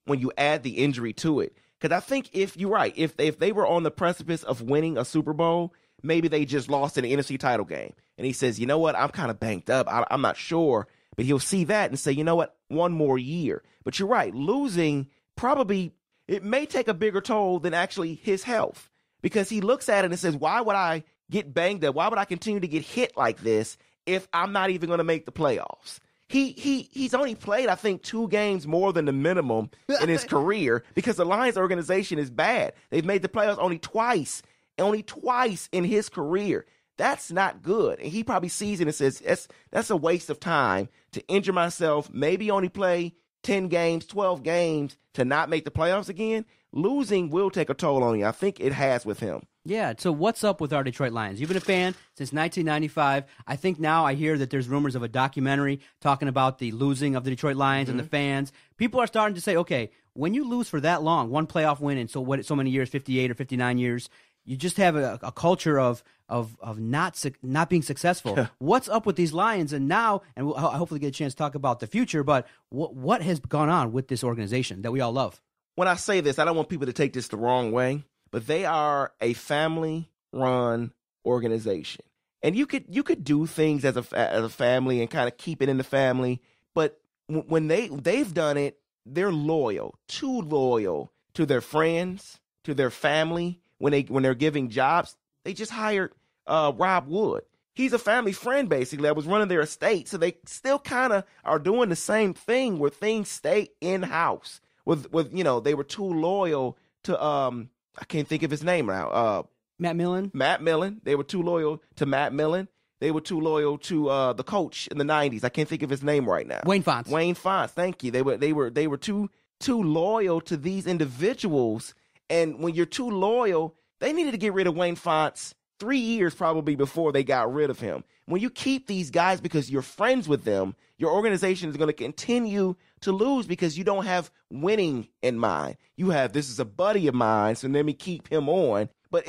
when you add the injury to it. Because I think you're right, if they were on the precipice of winning a Super Bowl, maybe they just lost in the NFC title game. And he says, you know what, I'm kind of banged up. I'm not sure. But he'll see that and say, you know what, one more year. But you're right, losing it may take a bigger toll than actually his health. Because he looks at it and says, why would I get banged up? Why would I continue to get hit like this if I'm not even going to make the playoffs? He's only played, I think, 2 games more than the minimum in his career because the Lions organization is bad. They've made the playoffs only twice in his career. That's not good. And he probably sees it and says, that's a waste of time to injure myself, maybe only play 10 games, 12 games to not make the playoffs again. Losing will take a toll on you. I think it has with him. Yeah, so what's up with our Detroit Lions? You've been a fan since 1995. I think now I hear that there's rumors of a documentary talking about the losing of the Detroit Lions and the fans. People are starting to say, okay, when you lose for that long, one playoff win in so many years, 58 or 59 years, you just have a culture of not being successful. What's up with these Lions? And now, and we'll hopefully get a chance to talk about the future, but what has gone on with this organization that we all love? When I say this, I don't want people to take this the wrong way, but they are a family-run run organization. And you could do things as a family and kind of keep it in the family, but when they've done it, they're loyal, too loyal to their friends, to their family. When they're giving jobs, they just hired Rob Wood. He's a family friend, basically, that was running their estate. So they still kind of are doing the same thing where things stay in-house. With they were too loyal to, I can't think of his name now. Matt Millen. Matt Millen. They were too loyal to Matt Millen. They were too loyal to the coach in the 90s. I can't think of his name right now. Wayne Fontes. Wayne Fontes, thank you. They were too loyal to these individuals. And when you're too loyal, they needed to get rid of Wayne Fontes 3 years probably before they got rid of him. When you keep these guys because you're friends with them, your organization is going to continue to lose because you don't have winning in mind. You have, this is a buddy of mine, so let me keep him on. But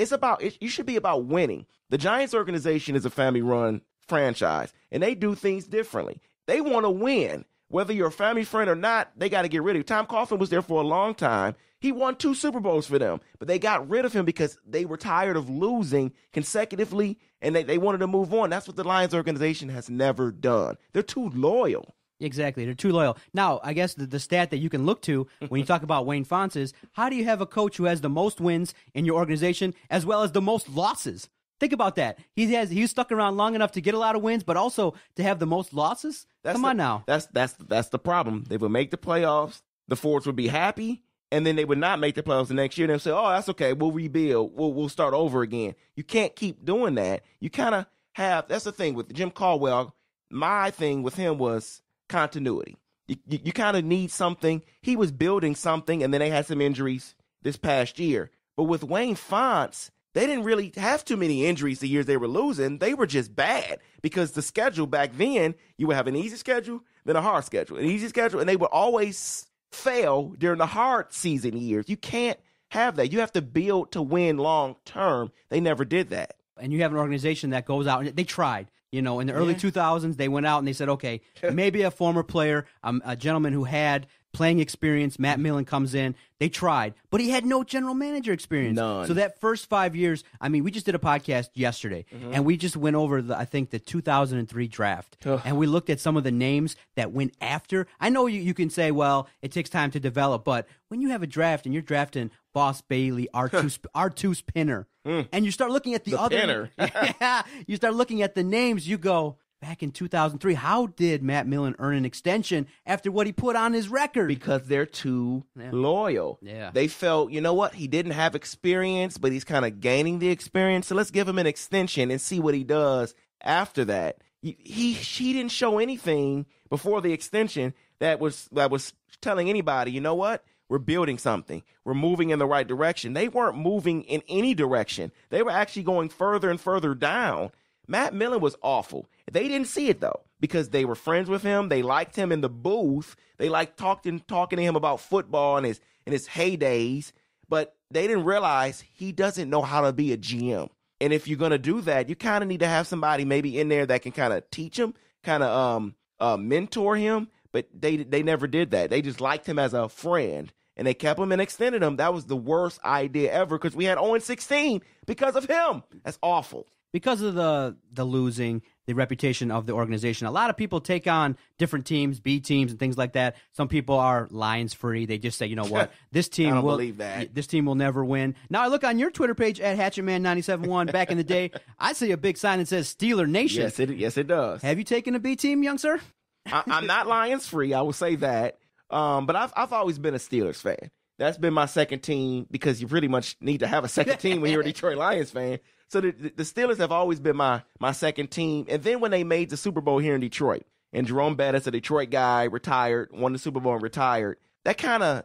you should be about winning. The Giants organization is a family-run franchise, and they do things differently. They want to win. Whether you're a family friend or not, they got to get rid of you. Tom Coughlin was there for a long time. He won 2 Super Bowls for them, but they got rid of him because they were tired of losing consecutively, and they wanted to move on. That's what the Lions organization has never done. They're too loyal. Exactly. They're too loyal. Now, I guess the stat that you can look to when you talk about Wayne Fontes is, how do you have a coach who has the most wins in your organization as well as the most losses? Think about that. He's stuck around long enough to get a lot of wins, but also to have the most losses? Come on now. That's the problem. They would make the playoffs. The Fords would be happy, and then they would not make the playoffs the next year. They'll say, oh, that's okay. We'll rebuild. We'll start over again. You can't keep doing that. You kind of have – that's the thing with Jim Caldwell. My thing with him was continuity. You kind of need something. He was building something, and then they had some injuries this past year. But with Wayne Fontes, they didn't really have too many injuries the years they were losing. They were just bad because the schedule back then, you would have an easy schedule, then a hard schedule, an easy schedule, and they would always fail during the hard season years. You can't have that. You have to build to win long term. They never did that. And you have an organization that goes out and they tried. In the early 2000s, they went out and they said, okay, maybe a former player, a gentleman who had playing experience, Matt Millen, comes in. They tried, but he had no general manager experience. None. So that first 5 years, we just did a podcast yesterday, and we just went over, the 2003 draft, and we looked at some of the names that went after. I know you can say, well, it takes time to develop, but when you have a draft and you're drafting Boss Bailey, R2 Spinner, and you start looking at the other Pinner. Yeah, you start looking at the names, you go, back in 2003, how did Matt Millen earn an extension after what he put on his record? Because they're too loyal. Yeah. They felt, you know what, he didn't have experience, but he's kind of gaining the experience, so let's give him an extension and see what he does after that. He didn't show anything before the extension that was telling anybody, you know what, we're building something. We're moving in the right direction. They weren't moving in any direction. They were actually going further and further down. Matt Millen was awful. They didn't see it, though, because they were friends with him. They liked him in the booth. They liked talking to him about football in his heydays. But they didn't realize he doesn't know how to be a GM. And if you're going to do that, you kind of need to have somebody maybe in there that can kind of teach him, kind of mentor him. But they never did that. They just liked him as a friend. And they kept him and extended him. That was the worst idea ever because we had 0-16 because of him. That's awful. Because of the losing, the reputation of the organization, a lot of people take on different teams, B teams, and things like that. Some people are Lions free. They just say, you know what, this team I don't believe that. This team will never win. Now I look on your Twitter page at HatchetMan971. Back in the day, I see a big sign that says Steeler Nation. Yes, it does. Have you taken a B team, young sir? I'm not Lions free. I will say that. But I've always been a Steelers fan. That's been my second team because you pretty much need to have a second team when you're a Detroit Lions fan. So the Steelers have always been my second team. And then when they made the Super Bowl here in Detroit, and Jerome Bettis, a Detroit guy, retired, won the Super Bowl and retired, that kind of,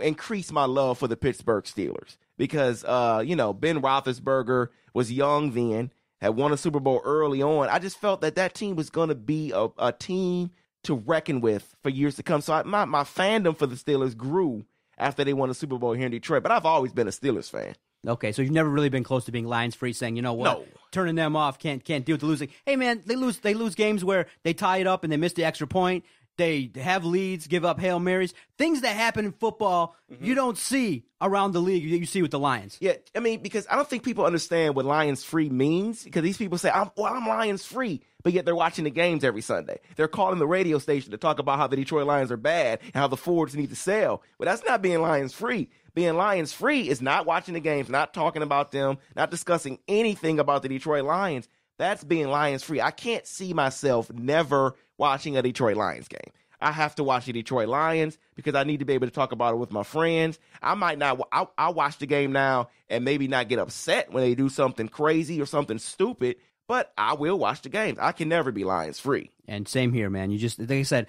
increased my love for the Pittsburgh Steelers. Because, Ben Roethlisberger was young then, had won a Super Bowl early on. I just felt that team was going to be a team to reckon with for years to come. So my fandom for the Steelers grew after they won the Super Bowl here in Detroit. But I've always been a Steelers fan. Okay, so you've never really been close to being Lions free, saying, you know what, No. Turning them off, can't deal with the losing. Hey man, they lose games where they tie it up and they miss the extra point. They have leads, give up Hail Marys. Things that happen in football you don't see around the league that you see with the Lions. Yeah, I mean, because I don't think people understand what Lions free means, because these people say, I'm Lions free, but yet they're watching the games every Sunday. They're calling the radio station to talk about how the Detroit Lions are bad and how the Fords need to sell. But that's not being Lions free. Being Lions free is not watching the games, not talking about them, not discussing anything about the Detroit Lions. That's being Lions free. I can't see myself never watching a Detroit Lions game. I have to watch the Detroit Lions because I need to be able to talk about it with my friends. I might not, I'll watch the game now and maybe not get upset when they do something crazy or something stupid, but I will watch the games. I can never be Lions free. And same here, man. You just, like I said,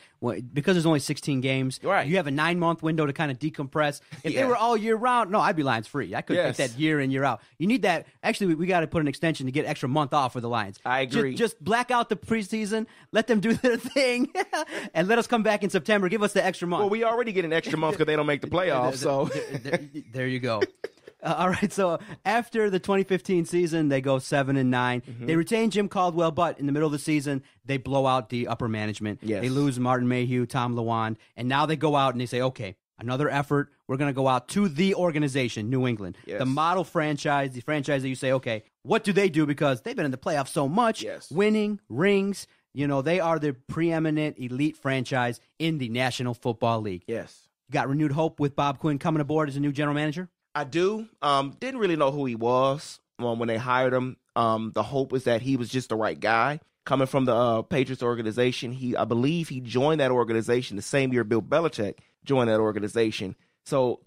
because there's only 16 games, right. You have a 9-month window to kind of decompress. If they were all year round, no, I'd be Lions free. I could pick that year in, year out. You need that. Actually, we got to put an extension to get extra month off for the Lions. I agree. Just black out the preseason, let them do their thing, and let us come back in September. Give us the extra month. Well, we already get an extra month because they don't make the playoffs. So there you go. All right, so after the 2015 season, they go 7-9. They retain Jim Caldwell, but in the middle of the season, they blow out the upper management. Yes. They lose Martin Mayhew, Tom Lawand, and now they go out and they say, okay, another effort. We're going to go out to the organization, New England, the model franchise, the franchise that you say, okay, what do they do? Because they've been in the playoffs so much, winning, rings. You know, they are the preeminent elite franchise in the National Football League. Yes. Got renewed hope with Bob Quinn coming aboard as a new general manager? I do. Didn't really know who he was when they hired him. The hope was that he was just the right guy. Coming from the Patriots organization, I believe he joined that organization the same year Bill Belichick joined that organization. So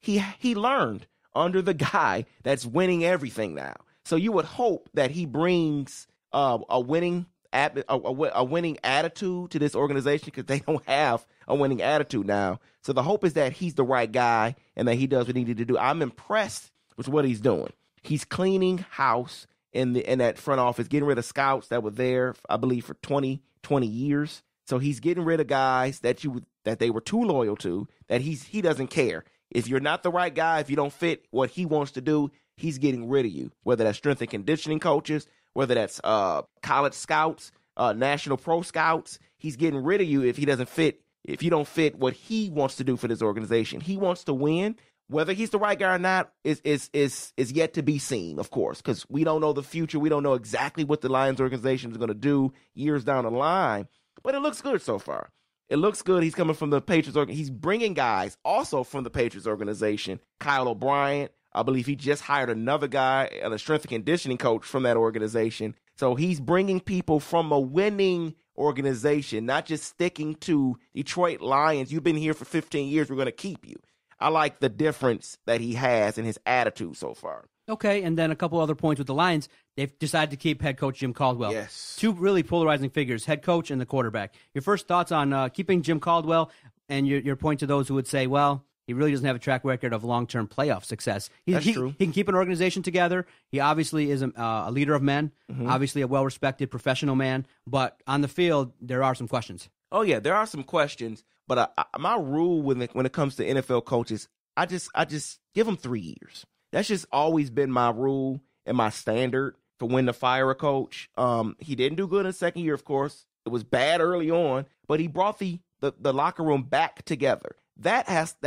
he learned under the guy that's winning everything now. So you would hope that he brings a winning attitude to this organization, because they don't have a winning attitude now. So the hope is that he's the right guy and that he does what he needed to do. I'm impressed with what he's doing. He's cleaning house in that front office, getting rid of scouts that were there, I believe, for 20 years. So he's getting rid of guys that they were too loyal to, that he doesn't care. If you're not the right guy, if you don't fit what he wants to do, he's getting rid of you, whether that's strength and conditioning coaches, whether that's college scouts, national pro scouts. He's getting rid of you if you don't fit what he wants to do for this organization. He wants to win. Whether he's the right guy or not is yet to be seen, of course, because we don't know the future. We don't know exactly what the Lions organization is going to do years down the line. But it looks good so far. It looks good. He's coming from the Patriots organization. He's bringing guys also from the Patriots organization. Kyle O'Brien, I believe he just hired another guy, a strength and conditioning coach from that organization. So he's bringing people from a winning organization, not just sticking to Detroit Lions. You've been here for 15 years. We're going to keep you. I like the difference that he has in his attitude so far. Okay, and then a couple other points with the Lions. They've decided to keep head coach Jim Caldwell. Yes. Two really polarizing figures, head coach and the quarterback. Your first thoughts on keeping Jim Caldwell, and your point to those who would say, well, he really doesn't have a track record of long-term playoff success. That's true. He can keep an organization together. He obviously is a leader of men, obviously a well-respected professional man, but on the field, there are some questions. Oh, yeah, there are some questions, but my rule when it comes to NFL coaches, I just give them 3 years. That's just always been my rule and my standard for when to fire a coach. He didn't do good in the second year, of course. It was bad early on, but he brought the locker room back together. That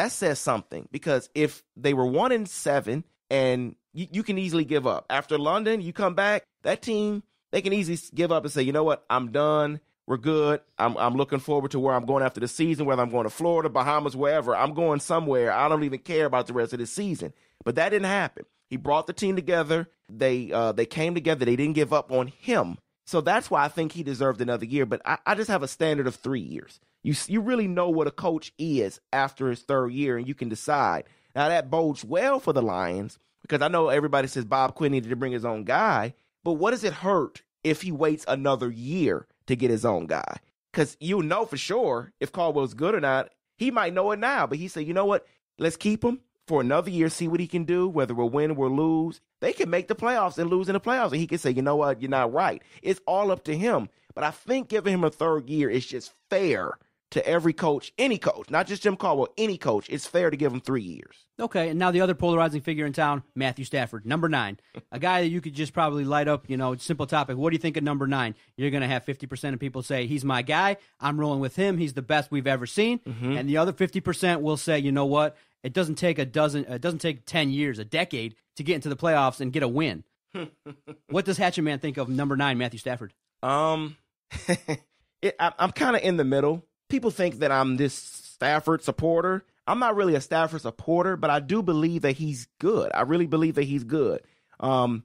says something, because if they were 1-7 and you can easily give up. After London, you come back, that team, they can easily give up and say, you know what, I'm done. We're good. I'm looking forward to where I'm going after the season, whether I'm going to Florida, Bahamas, wherever. I'm going somewhere. I don't even care about the rest of the season. But that didn't happen. He brought the team together. They came together. They didn't give up on him. So that's why I think he deserved another year. But I just have a standard of 3 years. You really know what a coach is after his third year, and you can decide. Now, that bodes well for the Lions, because I know everybody says Bob Quinn needed to bring his own guy. But what does it hurt if he waits another year to get his own guy? Because you know for sure if Caldwell's good or not. He might know it now, but he said, you know what? Let's keep him for another year, see what he can do, whether we'll win or we'll lose. They can make the playoffs and lose in the playoffs, and he can say, you know what? You're not right. It's all up to him. But I think giving him a third year is just fair to every coach, any coach, not just Jim Caldwell, any coach, it's fair to give him 3 years. Okay, and now the other polarizing figure in town, Matthew Stafford, number 9. A guy that you could just probably light up, simple topic. What do you think of number 9? You're going to have 50% of people say, he's my guy. I'm rolling with him. He's the best we've ever seen. Mm-hmm. And the other 50% will say, you know what? It doesn't take 10 years, a decade to get into the playoffs and get a win. What does Hatchet Man think of number 9, Matthew Stafford? I'm kind of in the middle. People think that I'm this Stafford supporter. I'm not really a Stafford supporter, but I do believe that he's good. I really believe that he's good. When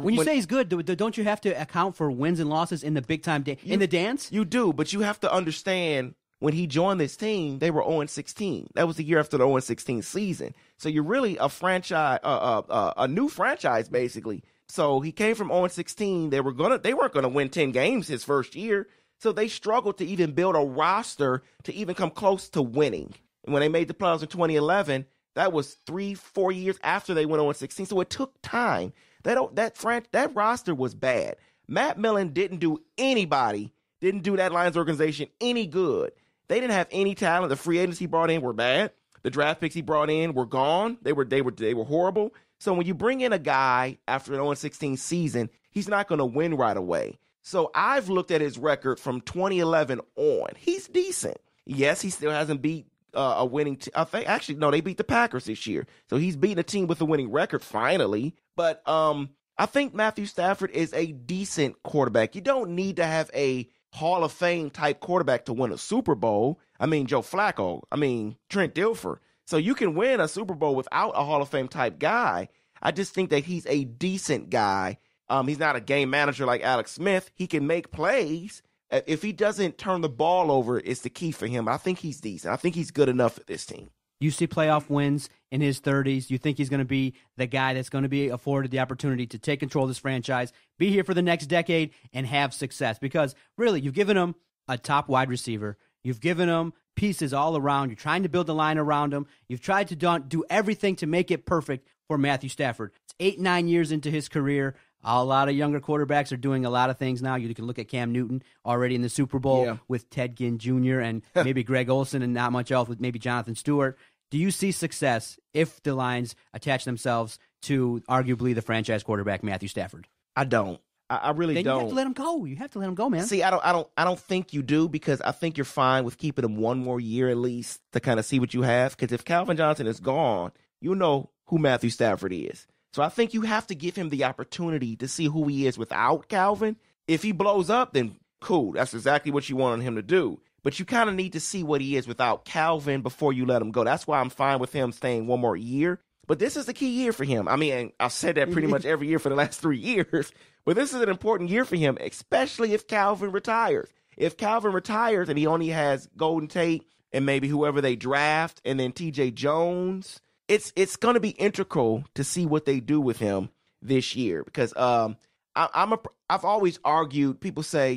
you say he's good, don't you have to account for wins and losses in the big time in the dance? You do, but you have to understand when he joined this team, they were 0-16. That was the year after the 0-16 season. So you're really a franchise, a new franchise basically. So he came from 0-16. They weren't gonna win 10 games his first year. So they struggled to even build a roster to even come close to winning. And when they made the playoffs in 2011, that was 3-4 years after they went 0-16. So it took time. That roster was bad. Matt Millen didn't do that Lions organization any good. They didn't have any talent. The free agents he brought in were bad. The draft picks he brought in were gone. They were horrible. So when you bring in a guy after an 0-16 season, he's not going to win right away. So I've looked at his record from 2011 on. He's decent. Yes, he still hasn't beat a winning team. They beat the Packers this year. So he's beaten a team with a winning record finally. But I think Matthew Stafford is a decent quarterback. You don't need to have a Hall of Fame type quarterback to win a Super Bowl. I mean, Joe Flacco. I mean, Trent Dilfer. So you can win a Super Bowl without a Hall of Fame type guy. I just think that he's a decent guy. He's not a game manager like Alex Smith. He can make plays. If he doesn't turn the ball over, it's the key for him. I think he's decent. I think he's good enough for this team. You see playoff wins in his 30s. You think he's going to be the guy that's going to be afforded the opportunity to take control of this franchise, be here for the next decade, and have success? Because really, you've given him a top wide receiver. You've given him pieces all around. You're trying to build a line around him. You've tried to do everything to make it perfect for Matthew Stafford. It's 8-9 years into his career. A lot of younger quarterbacks are doing a lot of things now. You can look at Cam Newton already in the Super Bowl with Ted Ginn Jr. and maybe Greg Olsen and not much else with maybe Jonathan Stewart. Do you see success if the Lions attach themselves to arguably the franchise quarterback Matthew Stafford? I don't. I really then don't. You have to let him go. You have to let him go, man. See, I don't think you do, because I think you're fine with keeping him one more year at least to kind of see what you have. Because if Calvin Johnson is gone, you know who Matthew Stafford is. So I think you have to give him the opportunity to see who he is without Calvin. If he blows up, then cool. That's exactly what you wanted him to do. But you kind of need to see what he is without Calvin before you let him go. That's why I'm fine with him staying one more year. But this is the key year for him. I mean, I've said that pretty much every year for the last 3 years. But this is an important year for him, especially if Calvin retires. If Calvin retires and he only has Golden Tate and maybe whoever they draft and then TJ Jones, it's going to be integral to see what they do with him this year. Because I've always argued, people say,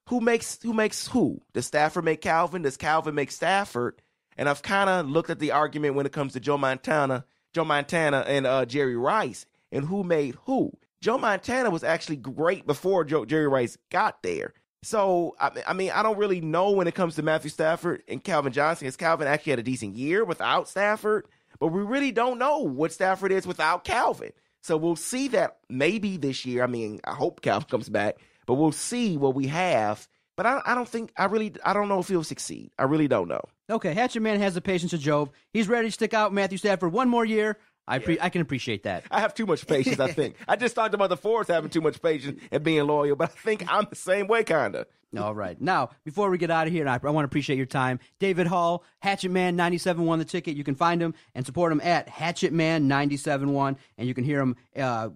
who makes who? Does Stafford make Calvin? Does Calvin make Stafford? And I've kind of looked at the argument when it comes to Joe Montana and Jerry Rice, and who made who. Joe Montana was actually great before Jerry Rice got there. So, I mean, I don't really know when it comes to Matthew Stafford and Calvin Johnson, because Calvin actually had a decent year without Stafford, but we really don't know what Stafford is without Calvin. So we'll see that maybe this year. I mean, I hope Calvin comes back, but we'll see what we have. But I don't know if he'll succeed. I really don't know. Okay, Hatchet Man has the patience of Job. He's ready to stick out Matthew Stafford one more year. I can appreciate that. I have too much patience, I think. I just talked about the Fords having too much patience and being loyal, but I think I'm the same way, kind of. All right. Now, before we get out of here, I want to appreciate your time. David Hall, Hatchet Man 97.1 The Ticket. You can find him and support him at Hatchet Man 97.1, and you can hear him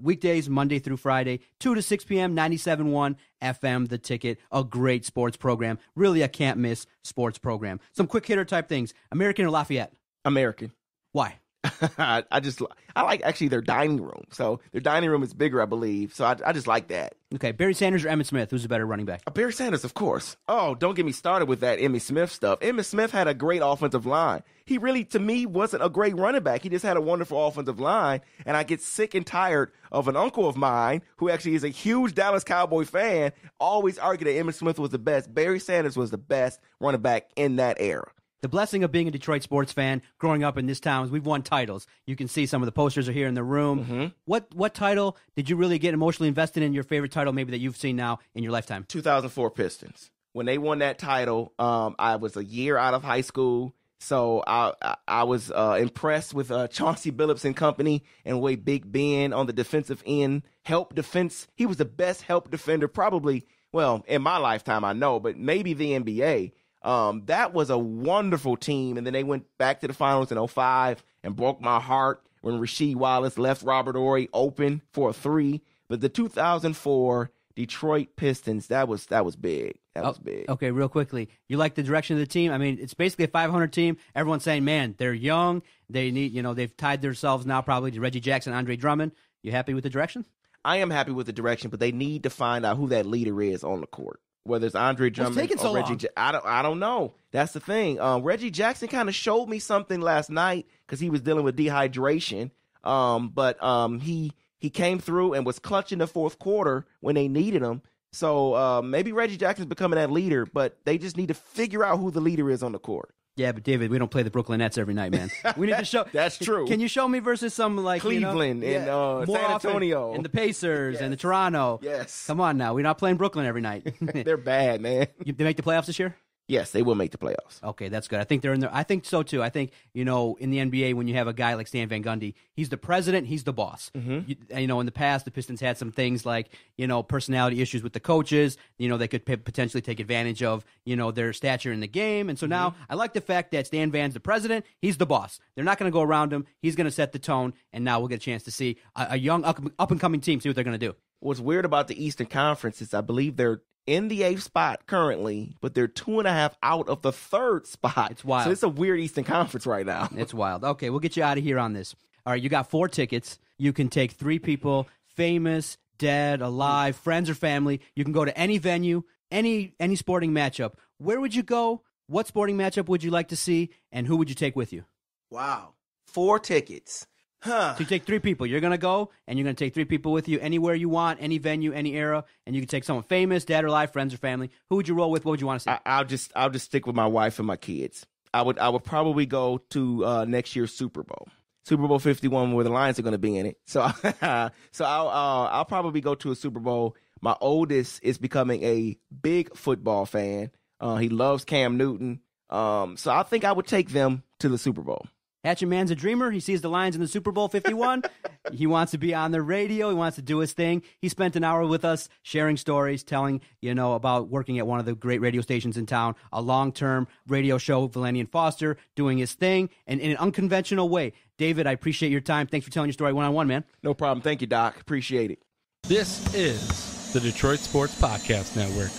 weekdays, Monday through Friday, 2 to 6 p.m., 97.1 FM The Ticket. A great sports program. Really a can't-miss sports program. Some quick-hitter type things. American or Lafayette? American. Why? I like actually their dining room. So their dining room is bigger, I believe. So I just like that. Okay, Barry Sanders or Emmitt Smith? Who's a better running back? Barry Sanders, of course. Oh, don't get me started with that Emmitt Smith stuff. Emmitt Smith had a great offensive line. He really, to me, wasn't a great running back. He just had a wonderful offensive line. And I get sick and tired of an uncle of mine who actually is a huge Dallas Cowboy fan always argue that Emmitt Smith was the best. Barry Sanders was the best running back in that era. The blessing of being a Detroit sports fan, growing up in this town, is we've won titles. You can see some of the posters are here in the room. Mm-hmm. What title did you really get emotionally invested in? Your favorite title maybe that you've seen now in your lifetime? 2004 Pistons. When they won that title, I was a year out of high school. So I was impressed with Chauncey Billups and company and the way Big Ben on the defensive end, help defense. He was the best help defender probably, well, in my lifetime, I know, but maybe the NBA. That was a wonderful team. And then they went back to the finals in 2005 and broke my heart when Rasheed Wallace left Robert Horry open for a three. But the 2004 Detroit Pistons, that was big. That was big. Okay, real quickly, you like the direction of the team? I mean, it's basically a 500 team. Everyone's saying, man, they're young. They need, they've tied themselves now probably to Reggie Jackson, Andre Drummond. You happy with the direction? I am happy with the direction, but they need to find out who that leader is on the court. Whether it's Andre Drummond or Reggie, I don't know. That's the thing. Reggie Jackson kind of showed me something last night because he was dealing with dehydration. But he came through and was clutch in the fourth quarter when they needed him. So maybe Reggie Jackson's becoming that leader, but they just need to figure out who the leader is on the court. Yeah, but David, we don't play the Brooklyn Nets every night, man. We need to show. That's true. Can you show me versus some like Cleveland and San Antonio and the Pacers and the Toronto? Yes. Come on now, we're not playing Brooklyn every night. They're bad, man. They make the playoffs this year? Yes, they will make the playoffs. Okay, that's good. I think they're in there. I think so too. I think in the NBA when you have a guy like Stan Van Gundy, he's the president, he's the boss. Mm-hmm. In the past the Pistons had some things like personality issues with the coaches. They could potentially take advantage of their stature in the game. And so now I like the fact that Stan Van's the president, he's the boss. They're not going to go around him. He's going to set the tone. And now we'll get a chance to see a young up and coming team see what they're going to do. What's weird about the Eastern Conference is I believe they're in the 8th spot currently, but they're 2.5 out of the 3rd spot. It's wild. So it's a weird Eastern Conference right now. It's wild. Okay, we'll get you out of here on this. All right, you got 4 tickets. You can take 3 people, famous, dead, alive, friends or family. You can go to any venue, any sporting matchup. Where would you go? What sporting matchup would you like to see? And who would you take with you? Wow. 4 tickets. So you take 3 people. You're going to go, and you're going to take 3 people with you anywhere you want, any venue, any era, and you can take someone famous, dead or alive, friends or family. Who would you roll with? What would you want to see? I'll just stick with my wife and my kids. I would probably go to next year's Super Bowl. Super Bowl 51 where the Lions are going to be in it. So I'll probably go to a Super Bowl. My oldest is becoming a big football fan. He loves Cam Newton. So I think I would take them to the Super Bowl. Hatchet Man's a dreamer. He sees the Lions in the Super Bowl 51. He wants to be on the radio. He wants to do his thing. He spent an hour with us sharing stories, telling, about working at one of the great radio stations in town, a long-term radio show, Valenti and Foster, doing his thing, and in an unconventional way. David, I appreciate your time. Thanks for telling your story one-on-one, man. No problem. Thank you, Doc. Appreciate it. This is the Detroit Sports Podcast Network.